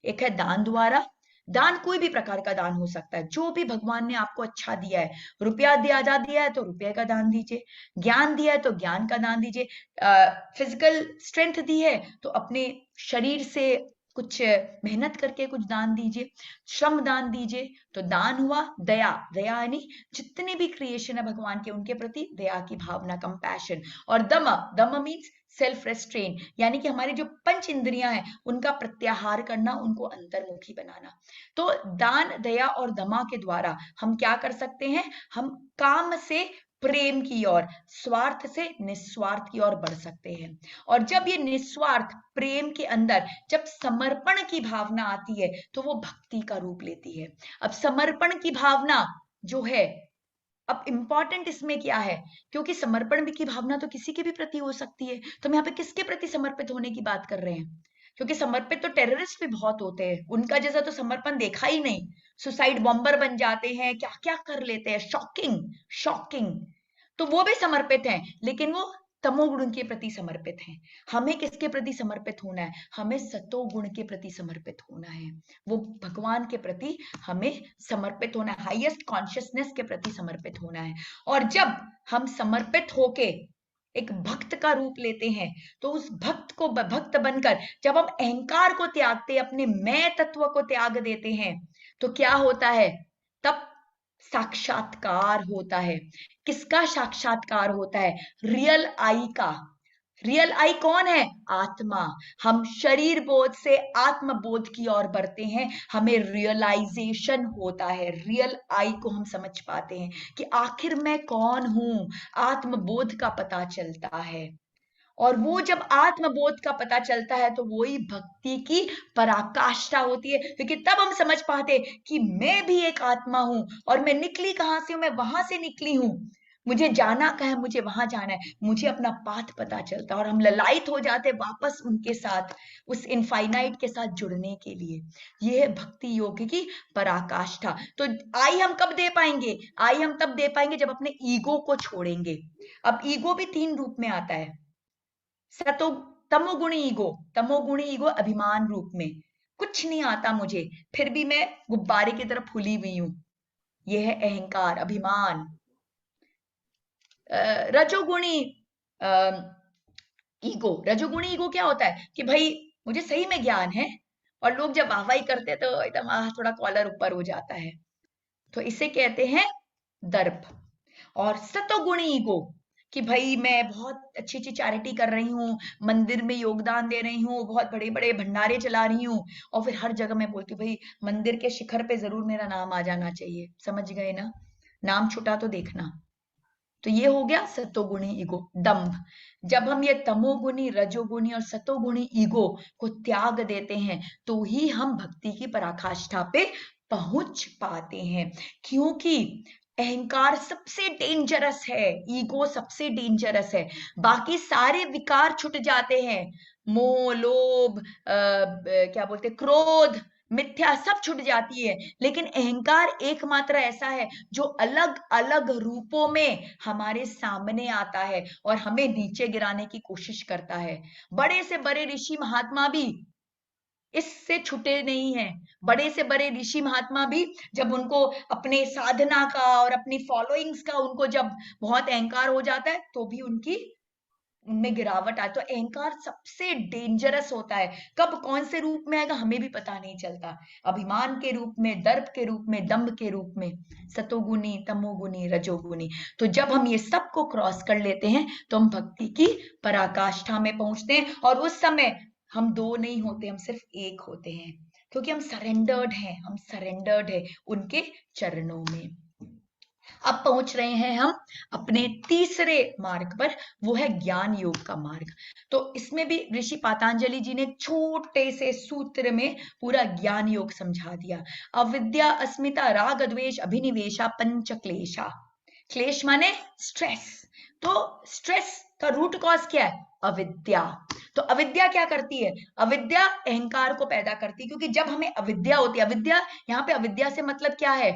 एक है दान द्वारा। दान कोई भी प्रकार का दान हो सकता है, जो भी भगवान ने आपको अच्छा दिया है। रुपया दिया है तो रुपये का दान दीजिए, ज्ञान दिया है तो ज्ञान का दान दीजिए, फिजिकल स्ट्रेंथ दी है तो अपने शरीर से कुछ मेहनत करके कुछ दान दीजिए, श्रम दान दीजिए। तो दान हुआ। दया, दया यानी जितने भी क्रिएशन है भगवान के उनके प्रति दया की भावना, कंपैशन। और दम, दम मीन्स सेल्फ रेस्ट्रेन, यानी कि हमारी जो पंच इंद्रियां हैं उनका प्रत्याहार करना, उनको अंतर्मुखी बनाना। तो दान, दया और दमा के द्वारा हम क्या कर सकते हैं? हम काम से प्रेम की ओर, स्वार्थ से निस्वार्थ की ओर बढ़ सकते हैं। और जब ये निस्वार्थ प्रेम के अंदर जब समर्पण की भावना आती है तो वो भक्ति का रूप लेती है। अब समर्पण की भावना जो है, अब इंपॉर्टेंट इसमें क्या है? क्योंकि समर्पण की भावना तो किसी के भी प्रति हो सकती है, तो हम यहाँ पे किसके प्रति समर्पित होने की बात कर रहे हैं? क्योंकि समर्पित तो टेररिस्ट भी बहुत होते हैं, उनका जैसा तो समर्पण देखा ही नहीं। सुसाइड बॉम्बर बन जाते हैं, क्या क्या कर लेते हैं, शॉकिंग शॉकिंग। तो वो भी समर्पित हैं, लेकिन वो तमोगुण के प्रति समर्पित हैं। हमें किसके प्रति समर्पित होना है? हमें सतोगुण के प्रति समर्पित होना है। वो भगवान के प्रति हमें समर्पित होना है, हाईएस्ट कॉन्शियसनेस के प्रति समर्पित होना है। और जब हम समर्पित होके एक भक्त का रूप लेते हैं तो उस भक्त को भक्त बनकर जब हम अहंकार को त्यागते, अपने मैं तत्व को त्याग देते हैं, तो क्या होता है? तब साक्षात्कार होता है। किसका साक्षात्कार होता है? रियल आई का। रियल आई कौन है? आत्मा। हम शरीर बोध से आत्म बोध की ओर बढ़ते हैं, हमें रियलाइजेशन होता है, रियल आई को हम समझ पाते हैं कि आखिर मैं कौन हूं। आत्म बोध का पता चलता है, और वो जब आत्मबोध का पता चलता है तो वही भक्ति की पराकाष्ठा होती है। क्योंकि तब हम समझ पाते कि मैं भी एक आत्मा हूं और मैं निकली कहां से हूं? मैं वहां से निकली हूं, मुझे जाना कहाँ है? मुझे वहां जाना है। मुझे अपना पाथ पता चलता है और हम ललायत हो जाते वापस उनके साथ, उस इनफाइनाइट के साथ जुड़ने के लिए। ये है भक्ति योग की पराकाष्ठा। तो आई हम कब दे पाएंगे? आई हम तब दे पाएंगे जब अपने ईगो को छोड़ेंगे। अब ईगो भी 3 रूप में आता है। सतो तमोगुणी ईगो, तमोगुणी ईगो अभिमान रूप में, कुछ नहीं आता मुझे फिर भी मैं गुब्बारे की तरह फूली हुई हूं, यह है अहंकार, अभिमान। रजोगुणी ईगो, रजोगुणी ईगो क्या होता है कि भाई मुझे सही में ज्ञान है और लोग जब वाहवाही करते हैं तो एकदम थोड़ा कॉलर ऊपर हो जाता है, तो इसे कहते हैं दर्प। और सतोगुणी ईगो कि भाई मैं बहुत अच्छी अच्छी चैरिटी कर रही हूँ, मंदिर में योगदान दे रही हूँ, बहुत बड़े बड़े भंडारे चला रही हूँ, और फिर हर जगह मैं बोलती हूँ भाई मंदिर के शिखर पे जरूर मेरा नाम आ जाना चाहिए। समझ गए ना? नाम छुटा तो देखना। तो ये हो गया सतोगुणी ईगो, दंभ। जब हम ये तमोगुणी, रजोगुणी और सतोगुणी ईगो को त्याग देते हैं तो ही हम भक्ति की पराकाष्ठा पे पहुंच पाते हैं। क्योंकि अहंकार सबसे डेंजरस है, ईगो सबसे डेंजरस है। बाकी सारे विकार छुट जाते हैं, मोह, लोभ, क्या बोलते, क्रोध, मिथ्या, सब छूट जाती है। लेकिन अहंकार एकमात्र ऐसा है जो अलग अलग रूपों में हमारे सामने आता है और हमें नीचे गिराने की कोशिश करता है। बड़े से बड़े ऋषि महात्मा भी इससे छूटे नहीं हैं। बड़े से बड़े ऋषि महात्मा भी जब उनको अपने साधना का और अपनी फॉलोइंग्स का उनको जब बहुत अहंकार हो जाता है तो भी उनमें गिरावट आए। तो अहंकार सबसे डेंजरस होता है। कब कौन से रूप में आएगा हमें भी पता नहीं चलता। अभिमान के रूप में, दर्प के रूप में, दंभ के रूप में, सतोगुनी, तमोगुनी, रजोगुनी। तो जब हम ये सब को क्रॉस कर लेते हैं तो हम भक्ति की पराकाष्ठा में पहुंचते हैं। और उस समय हम दो नहीं होते, हम सिर्फ एक होते हैं, क्योंकि हम सरेंडर्ड हैं, हम सरेंडर्ड है उनके चरणों में। अब पहुंच रहे हैं हम अपने तीसरे मार्ग पर, वो है ज्ञान योग का मार्ग। तो इसमें भी ऋषि पातंजलि जी ने छोटे से सूत्र में पूरा ज्ञान योग समझा दिया। अविद्या, अस्मिता, राग, द्वेष, अभिनिवेशा, पंच क्लेशा। क्लेश माने स्ट्रेस। तो स्ट्रेस का रूट कॉज क्या है? अविद्या। तो अविद्या क्या करती है? अविद्या अहंकार को पैदा करती है, क्योंकि जब हमें अविद्या होती है, अविद्या, यहाँ पे अविद्या से मतलब क्या है?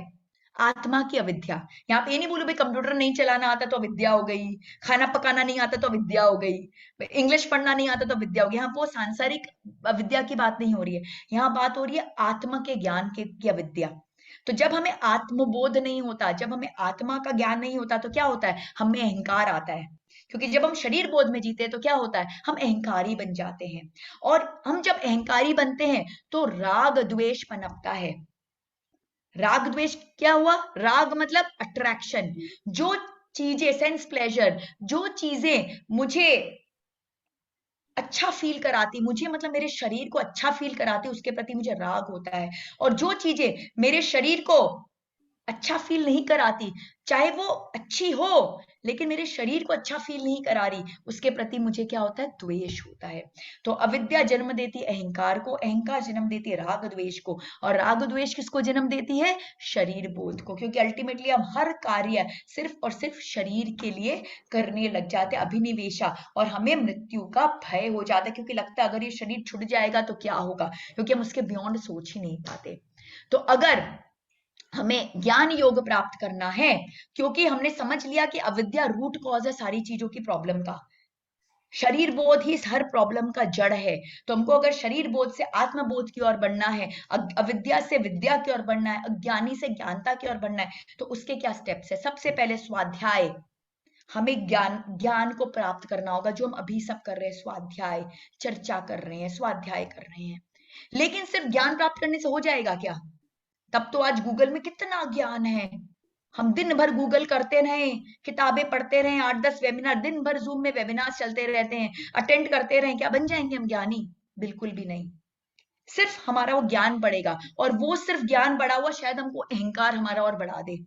आत्मा की अविद्या। यहाँ पे ये नहीं बोलो भाई कंप्यूटर नहीं चलाना आता तो अविद्या हो गई, खाना पकाना नहीं आता तो अविद्या हो गई, इंग्लिश पढ़ना नहीं आता तो अविद्या हो गई। यहाँ वो सांसारिक अविद्या की बात नहीं हो रही है, यहाँ बात हो रही है आत्मा के ज्ञान की अविद्या। तो जब हमें आत्मबोध नहीं होता, जब हमें आत्मा का ज्ञान नहीं होता तो क्या होता है? हमें अहंकार आता है। क्योंकि जब हम शरीर बोध में जीते हैं तो क्या होता है? हम अहंकारी बन जाते हैं। और हम जब अहंकारी बनते हैं तो राग द्वेष पनपता है। राग द्वेष क्या हुआ? राग मतलब अट्रैक्शन। जो चीजें, सेंस प्लेजर, जो चीजें मुझे अच्छा फील कराती, मुझे मतलब मेरे शरीर को अच्छा फील कराती, उसके प्रति मुझे राग होता है। और जो चीजें मेरे शरीर को अच्छा फील नहीं कराती, चाहे वो अच्छी हो लेकिन मेरे शरीर को अच्छा फील नहीं करा रही, उसके प्रति मुझे क्या होता है? द्वेष होता है। तो अविद्या जन्म देती है अहंकार को, अहंकार जन्म देती है राग द्वेष को, और राग द्वेष किसको जन्म देती है? शरीर बोध को। क्योंकि अल्टीमेटली हम हर कार्य सिर्फ और सिर्फ शरीर के लिए करने लग जाते हैं, अभिनिवेशा, और हमें मृत्यु का भय हो जाता है, क्योंकि लगता है अगर ये शरीर छूट जाएगा तो क्या होगा, क्योंकि हम उसके बियॉन्ड सोच ही नहीं पाते। तो अगर हमें ज्ञान योग प्राप्त करना है, क्योंकि हमने समझ लिया कि अविद्या रूट कॉज है सारी चीजों की प्रॉब्लम का, शरीर बोध ही हर प्रॉब्लम का जड़ है। तो हमको अगर शरीर बोध से आत्मबोध की ओर बढ़ना है, अविद्या से विद्या की ओर बढ़ना है, अज्ञानी से ज्ञानता की ओर बढ़ना है, तो उसके क्या स्टेप्स है? सबसे पहले स्वाध्याय। हमें ज्ञान को प्राप्त करना होगा, जो हम अभी सब कर रहे हैं, स्वाध्याय, चर्चा कर रहे हैं, स्वाध्याय कर रहे हैं। लेकिन सिर्फ ज्ञान प्राप्त करने से हो जाएगा क्या? तब तो आज गूगल में कितना ज्ञान है, हम दिन भर गूगल करते रहें, किताबें पढ़ते रहें, 8-10 वेबिनार, दिन भर जूम में वेबिनार चलते रहते हैं, अटेंड करते रहें, क्या बन जाएंगे हम ज्ञानी? बिल्कुल भी नहीं। सिर्फ हमारा वो ज्ञान बढ़ेगा, और वो सिर्फ ज्ञान बढ़ा हुआ शायद हमको अहंकार हमारा और बढ़ा दे।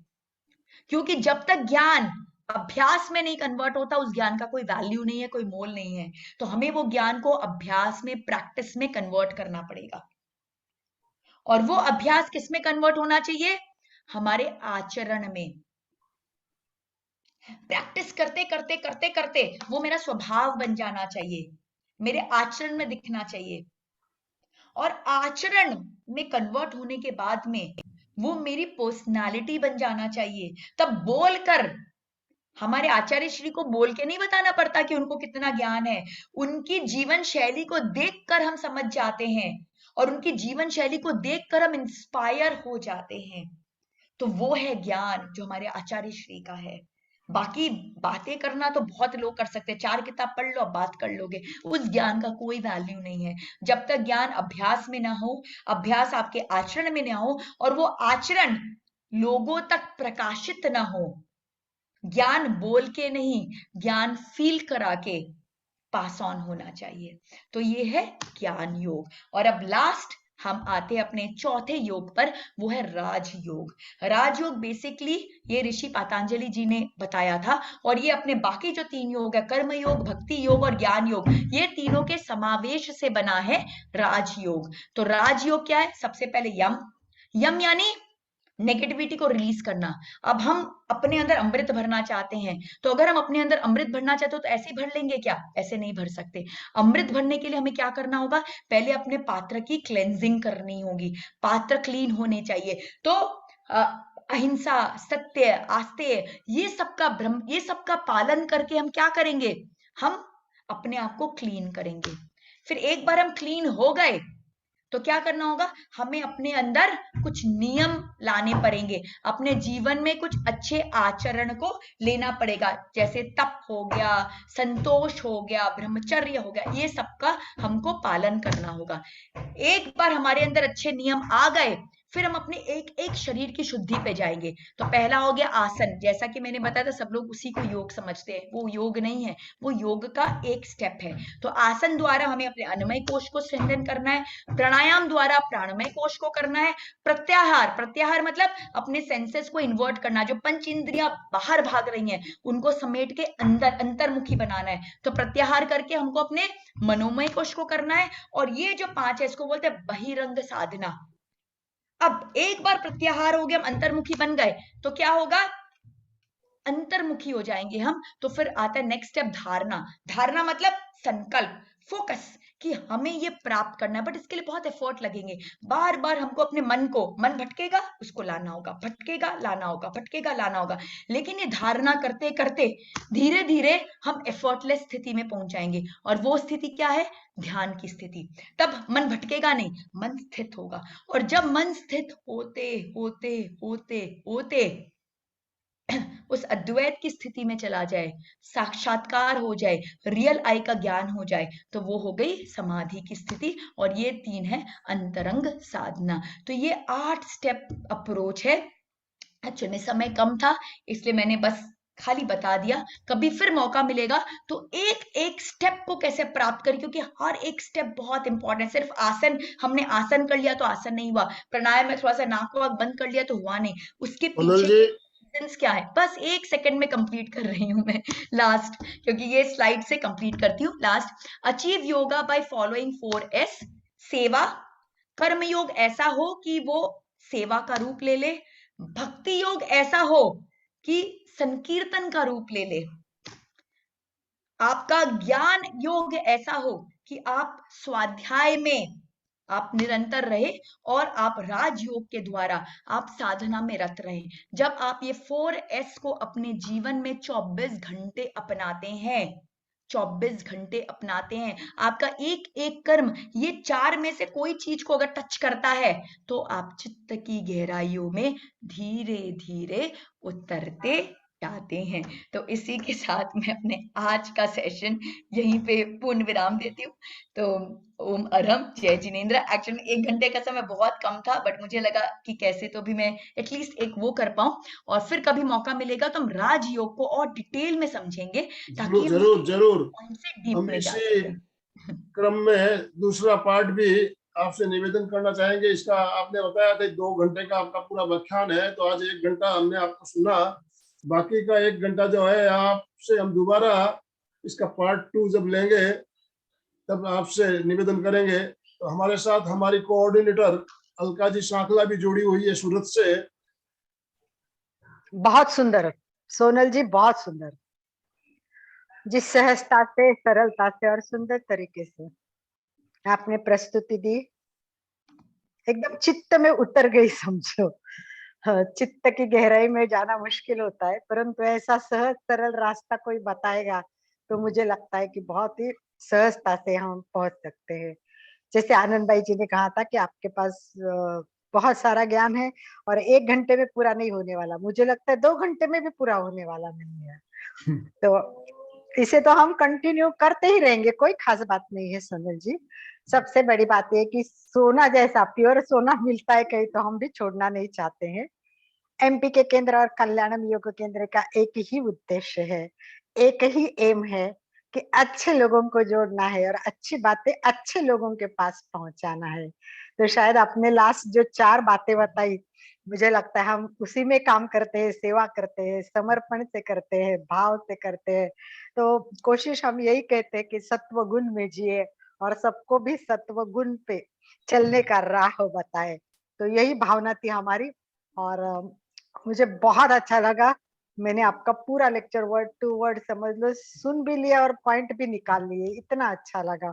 क्योंकि जब तक ज्ञान अभ्यास में नहीं कन्वर्ट होता, उस ज्ञान का कोई वैल्यू नहीं है, कोई मोल नहीं है। तो हमें वो ज्ञान को अभ्यास में, प्रैक्टिस में कन्वर्ट करना पड़ेगा। और वो अभ्यास किस में कन्वर्ट होना चाहिए? हमारे आचरण में। प्रैक्टिस करते करते करते करते वो मेरा स्वभाव बन जाना चाहिए, मेरे आचरण में दिखना चाहिए। और आचरण में कन्वर्ट होने के बाद में वो मेरी पर्सनालिटी बन जाना चाहिए। तब बोलकर, हमारे आचार्य श्री को बोल के नहीं बताना पड़ता कि उनको कितना ज्ञान है, उनकी जीवन शैली को देखकर हम समझ जाते हैं, और उनकी जीवन शैली को देखकर हम इंस्पायर हो जाते हैं। तो वो है ज्ञान जो हमारे आचार्य श्री का है। बाकी बातें करना तो बहुत लोग कर सकते हैं, 4 किताब पढ़ लो, बात कर लोगे, उस ज्ञान का कोई वैल्यू नहीं है जब तक ज्ञान अभ्यास में ना हो, अभ्यास आपके आचरण में ना हो, और वो आचरण लोगों तक प्रकाशित ना हो। ज्ञान बोल के नहीं, ज्ञान फील करा के पास ऑन होना चाहिए। तो ये है ज्ञान योग। और अब लास्ट हम आते हैं अपने चौथे योग पर, वो है राजयोग। राजयोग बेसिकली ये ऋषि पतंजलि जी ने बताया था, और ये अपने बाकी जो 3 योग है, कर्म योग, भक्ति योग और ज्ञान योग, ये तीनों के समावेश से बना है राजयोग। तो राजयोग क्या है? सबसे पहले यम, यम यानी नेगेटिविटी को रिलीज करना। अब हम अपने अंदर अमृत भरना चाहते हैं, तो अगर हम अपने अंदर अमृत भरना चाहते हो तो ऐसे ही भर लेंगे क्या? ऐसे नहीं भर सकते। अमृत भरने के लिए हमें क्या करना होगा? पहले अपने पात्र की क्लेंजिंग करनी होगी, पात्र क्लीन होने चाहिए। तो अहिंसा, सत्य, आस्तेय, ये सबका पालन करके हम क्या करेंगे? हम अपने आप को क्लीन करेंगे। फिर एक बार हम क्लीन हो गए तो क्या करना होगा? हमें अपने अंदर कुछ नियम लाने पड़ेंगे, अपने जीवन में कुछ अच्छे आचरण को लेना पड़ेगा, जैसे तप हो गया, संतोष हो गया, ब्रह्मचर्य हो गया, ये सबका हमको पालन करना होगा। एक बार हमारे अंदर अच्छे नियम आ गए, फिर हम अपने एक एक शरीर की शुद्धि पे जाएंगे। तो पहला हो गया आसन, जैसा कि मैंने बताया था, सब लोग उसी को योग समझते हैं, वो योग नहीं है, वो योग का एक स्टेप है। तो आसन द्वारा हमें अपने अन्नमय कोश को स्ट्रेंथन करना है, प्राणायाम द्वारा प्राणमय कोश को करना है, प्रत्याहार, प्रत्याहार मतलब अपने सेंसेस को इन्वर्ट करना, जो पंच इंद्रियां बाहर भाग रही हैं उनको समेट के अंदर अंतर्मुखी बनाना है। तो प्रत्याहार करके हमको अपने मनोमय कोश को करना है। और ये जो 5 है इसको बोलते हैं बहिरंग साधना। अब एक बार प्रत्याहार हो गया, हम अंतर्मुखी बन गए, तो क्या होगा? अंतर्मुखी हो जाएंगे हम। तो फिर आता है नेक्स्ट स्टेप धारणा। धारणा मतलब संकल्प, फोकस, कि हमें ये प्राप्त करना है, बट इसके लिए बहुत एफर्ट लगेंगे। बार बार हमको अपने मन भटकेगा, उसको लाना होगा, भटकेगा लाना होगा, भटकेगा लाना होगा। लेकिन ये धारणा करते करते धीरे धीरे हम एफर्टलेस स्थिति में पहुंच जाएंगे, और वो स्थिति क्या है? ध्यान की स्थिति। तब मन भटकेगा नहीं, मन स्थित होगा। और जब मन स्थित होते होते होते होते उस अद्वैत की स्थिति में चला जाए, साक्षात्कार हो जाए, रियल आई का ज्ञान हो जाए, तो वो हो गई समाधि की स्थिति। और ये 3 है अंतरंग साधना। तो ये 8 स्टेप अप्रोच है। एक्चुअली में समय कम था, इसलिए मैंने बस खाली बता दिया। कभी फिर मौका मिलेगा तो एक एक स्टेप को कैसे प्राप्त करें, क्योंकि हर एक स्टेप बहुत इंपॉर्टेंट है। सिर्फ आसन, हमने आसन कर लिया तो आसन नहीं हुआ, प्राणायाम में थोड़ा सा नाक वाक बंद कर लिया तो हुआ नहीं, उसके सोनल पीछे जी, क्या है? बस 1 सेकंड में कंप्लीट कर रही हूं मैं लास्ट, क्योंकि ये स्लाइड से कंप्लीट करती हूँ last. Achieve yoga by following 4S। सेवा, कर्म योग ऐसा हो कि वो सेवा का रूप ले ले, भक्ति योग ऐसा हो कि संकीर्तन का रूप ले ले, आपका ज्ञान योग ऐसा हो कि आप स्वाध्याय में आप निरंतर रहे, और आप राजयोग के द्वारा आप साधना में रत रहे। जब आप ये 4S को अपने जीवन में 24 घंटे अपनाते हैं, 24 घंटे अपनाते हैं, आपका एक एक कर्म ये 4 में से कोई चीज को अगर टच करता है, तो आप चित्त की गहराइयों में धीरे धीरे उतरते जाते हैं। तो इसी के साथ मैं अपने आज का सेशन यहीं पे पूर्ण विराम देती हूँ। तो ओम अरहम, जय जिनेन्द्र। एक्चुअली 1 घंटे का समय बहुत कम था, बट मुझे लगा कि कैसे तो भी मैं एटलीस्ट एक वो कर पाऊं, और फिर कभी मौका मिलेगा तो हम राजयोग को और डिटेल में समझेंगे, ताकि जरूर जरूर से डीप हम में जा इसी सकें। क्रम में दूसरा पार्ट भी आपसे निवेदन करना चाहेंगे। इसका आपने बताया था 2 घंटे का आपका पूरा व्याख्यान है, तो आज 1 घंटा हमने आपको सुना, बाकी का 1 घंटा जो है आपसे हम दोबारा इसका पार्ट 2 जब लेंगे तब आपसे निवेदन करेंगे। तो हमारे साथ हमारी कोऑर्डिनेटर अलका जी सांखला भी जुड़ी हुई है सूरत से। बहुत सुंदर सोनल जी, बहुत सुंदर, जिस सहजता से, सरलता से और सुंदर तरीके से आपने प्रस्तुति दी, एकदम चित्त में उतर गई समझो। हाँ, चित्त की गहराई में जाना मुश्किल होता है, परंतु ऐसा सहज सरल रास्ता कोई बताएगा तो मुझे लगता है कि बहुत ही सहजता से हम पहुंच सकते हैं। जैसे आनंद भाई जी ने कहा था कि आपके पास बहुत सारा ज्ञान है और 1 घंटे में पूरा नहीं होने वाला, मुझे लगता है 2 घंटे में भी पूरा होने वाला नहीं है। तो इसे तो हम कंटिन्यू करते ही रहेंगे, कोई खास बात नहीं है सोनल जी। सबसे बड़ी बात है कि सोना जैसा प्योर सोना मिलता है कहीं, तो हम भी छोड़ना नहीं चाहते हैं। एमपी के केंद्र और कल्याणम योग केंद्र का एक ही उद्देश्य है, एक ही एम है कि अच्छे लोगों को जोड़ना है और अच्छी बातें अच्छे लोगों के पास पहुंचाना है। तो शायद आपने लास्ट जो 4 बातें बताई, मुझे लगता है हम उसी में काम करते हैं, सेवा करते हैं, समर्पण से करते हैं, भाव से करते हैं। तो कोशिश हम यही कहते हैं कि सत्व गुण में जिए और सबको भी सत्व गुण पे चलने का राह बताए। तो यही भावना थी हमारी और मुझे बहुत अच्छा लगा। मैंने आपका पूरा लेक्चर वर्ड टू वर्ड समझ लो सुन भी लिया और पॉइंट भी निकाल लिए, इतना अच्छा लगा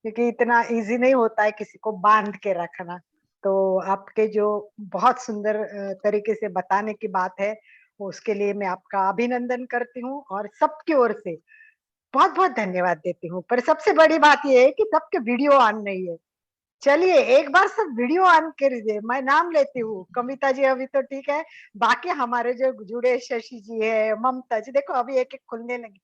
क्योंकि इतना इजी नहीं होता है किसी को बांध के रखना। तो आपके जो बहुत सुंदर तरीके से बताने की बात है, उसके लिए मैं आपका अभिनंदन करती हूँ और सबकी ओर से बहुत बहुत धन्यवाद देती हूँ। पर सबसे बड़ी बात यह है कि सबके वीडियो ऑन नहीं है। चलिए एक बार सब वीडियो ऑन कर दीजिए, मैं नाम लेती हूँ। कविता जी अभी तो ठीक है, बाकी हमारे जो जुड़े शशि जी है, ममता जी, देखो अभी एक एक खुलने लगी।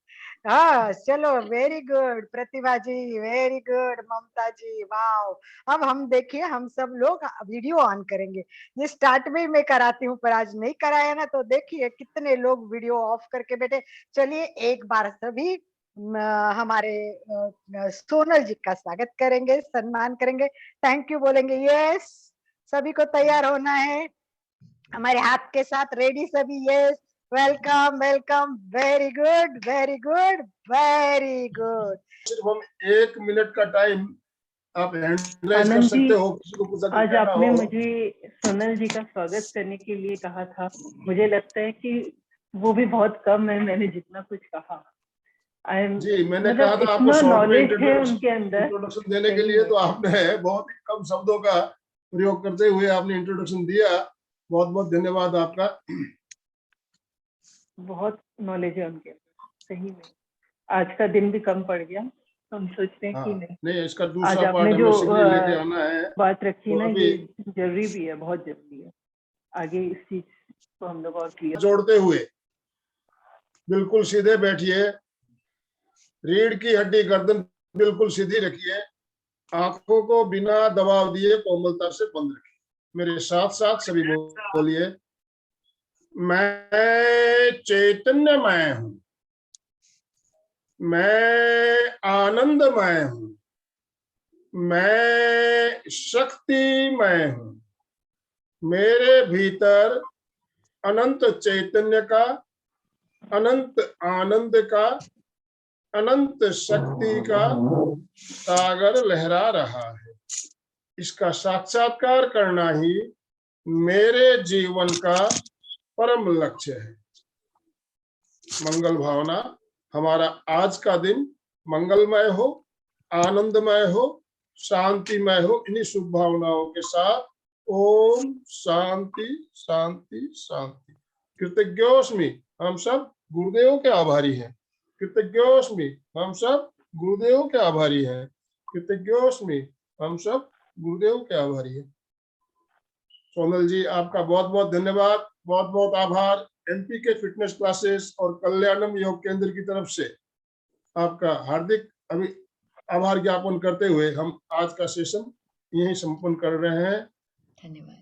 हाँ चलो, वेरी गुड प्रतिभा जी, वेरी गुड ममता जी, वाह। अब हम देखिए हम सब लोग वीडियो ऑन करेंगे। ये स्टार्ट में मैं कराती हूँ पर आज नहीं कराया ना, तो देखिए कितने लोग वीडियो ऑफ करके बैठे। चलिए एक बार सभी हमारे सोनल जी का स्वागत करेंगे, सम्मान करेंगे, थैंक यू बोलेंगे। यस, सभी को तैयार होना है, हमारे हाथ के साथ रेडी सभी। Yes, welcome welcome, very good very good very good. सिर्फ हम 1 मिनट का टाइम आप हैंडराइज कर आनंद जी, सकते हो, किसी को कुछ अगर आज कहना आपने हो। मुझे सोनल जी का स्वागत करने के लिए कहा था। मुझे लगता है कि वो भी बहुत कम है, मैंने जितना कुछ कहा। जी, मैंने कहा मतलब था आपको इतना शॉर्ट में नॉलेज है उनके अंदर, इंट्रोडक्शन देने के सही लिए, में तो आपने बहुत ही कम शब्दों का प्रयोग करते हुए आपने इंट्रोडक्शन दिया। बहुत बहुत धन्यवाद आपका। बहुत नॉलेज है उनके अंदर, सही में। आज का दिन भी कम पड़ गया, हम सोचते हैं कि हाँ, नहीं, नहीं, इसका आज दूसरा पार्ट आपने हमें जो शीघ्र लेके आना है। बात रखी तो ना, अभी ये जरूरी भी है, बहुत जरूरी है। आगे इस चीज को हम लोग और क्लियर जोड़ते हुए बिल्कुल सीधे बैठिए, रीढ़ की हड्डी गर्दन बिल्कुल सीधी रखिए, आंखों को बिना दबाव दिए कोमलता से बंद रखिए। मेरे साथ साथ सभी बोलिए, मैं चैतन्यमय हूं, मैं आनंदमय हूं, मैं शक्तिमय हूं। मेरे भीतर अनंत चैतन्य का, अनंत आनंद का, अनंत शक्ति का सागर लहरा रहा है। इसका साक्षात्कार करना ही मेरे जीवन का परम लक्ष्य है। मंगल भावना, हमारा आज का दिन मंगलमय हो, आनंदमय हो, शांतिमय हो। इन्हीं शुभ भावनाओं के साथ ओम शांति शांति शांति। कृतज्ञोस्मि, हम सब गुरुदेव के आभारी हैं। कृतज्ञोस्मि, हम सब गुरुदेव के आभारी हैं। कृतज्ञोस्मि, हम सब गुरुदेव के आभारी हैं। सोनल जी, आपका बहुत बहुत धन्यवाद, बहुत बहुत आभार। एमपीके फिटनेस क्लासेस और कल्याणम योग केंद्र की तरफ से आपका हार्दिक आभार ज्ञापन करते हुए हम आज का सेशन यहीं संपन्न कर रहे हैं। धन्यवाद।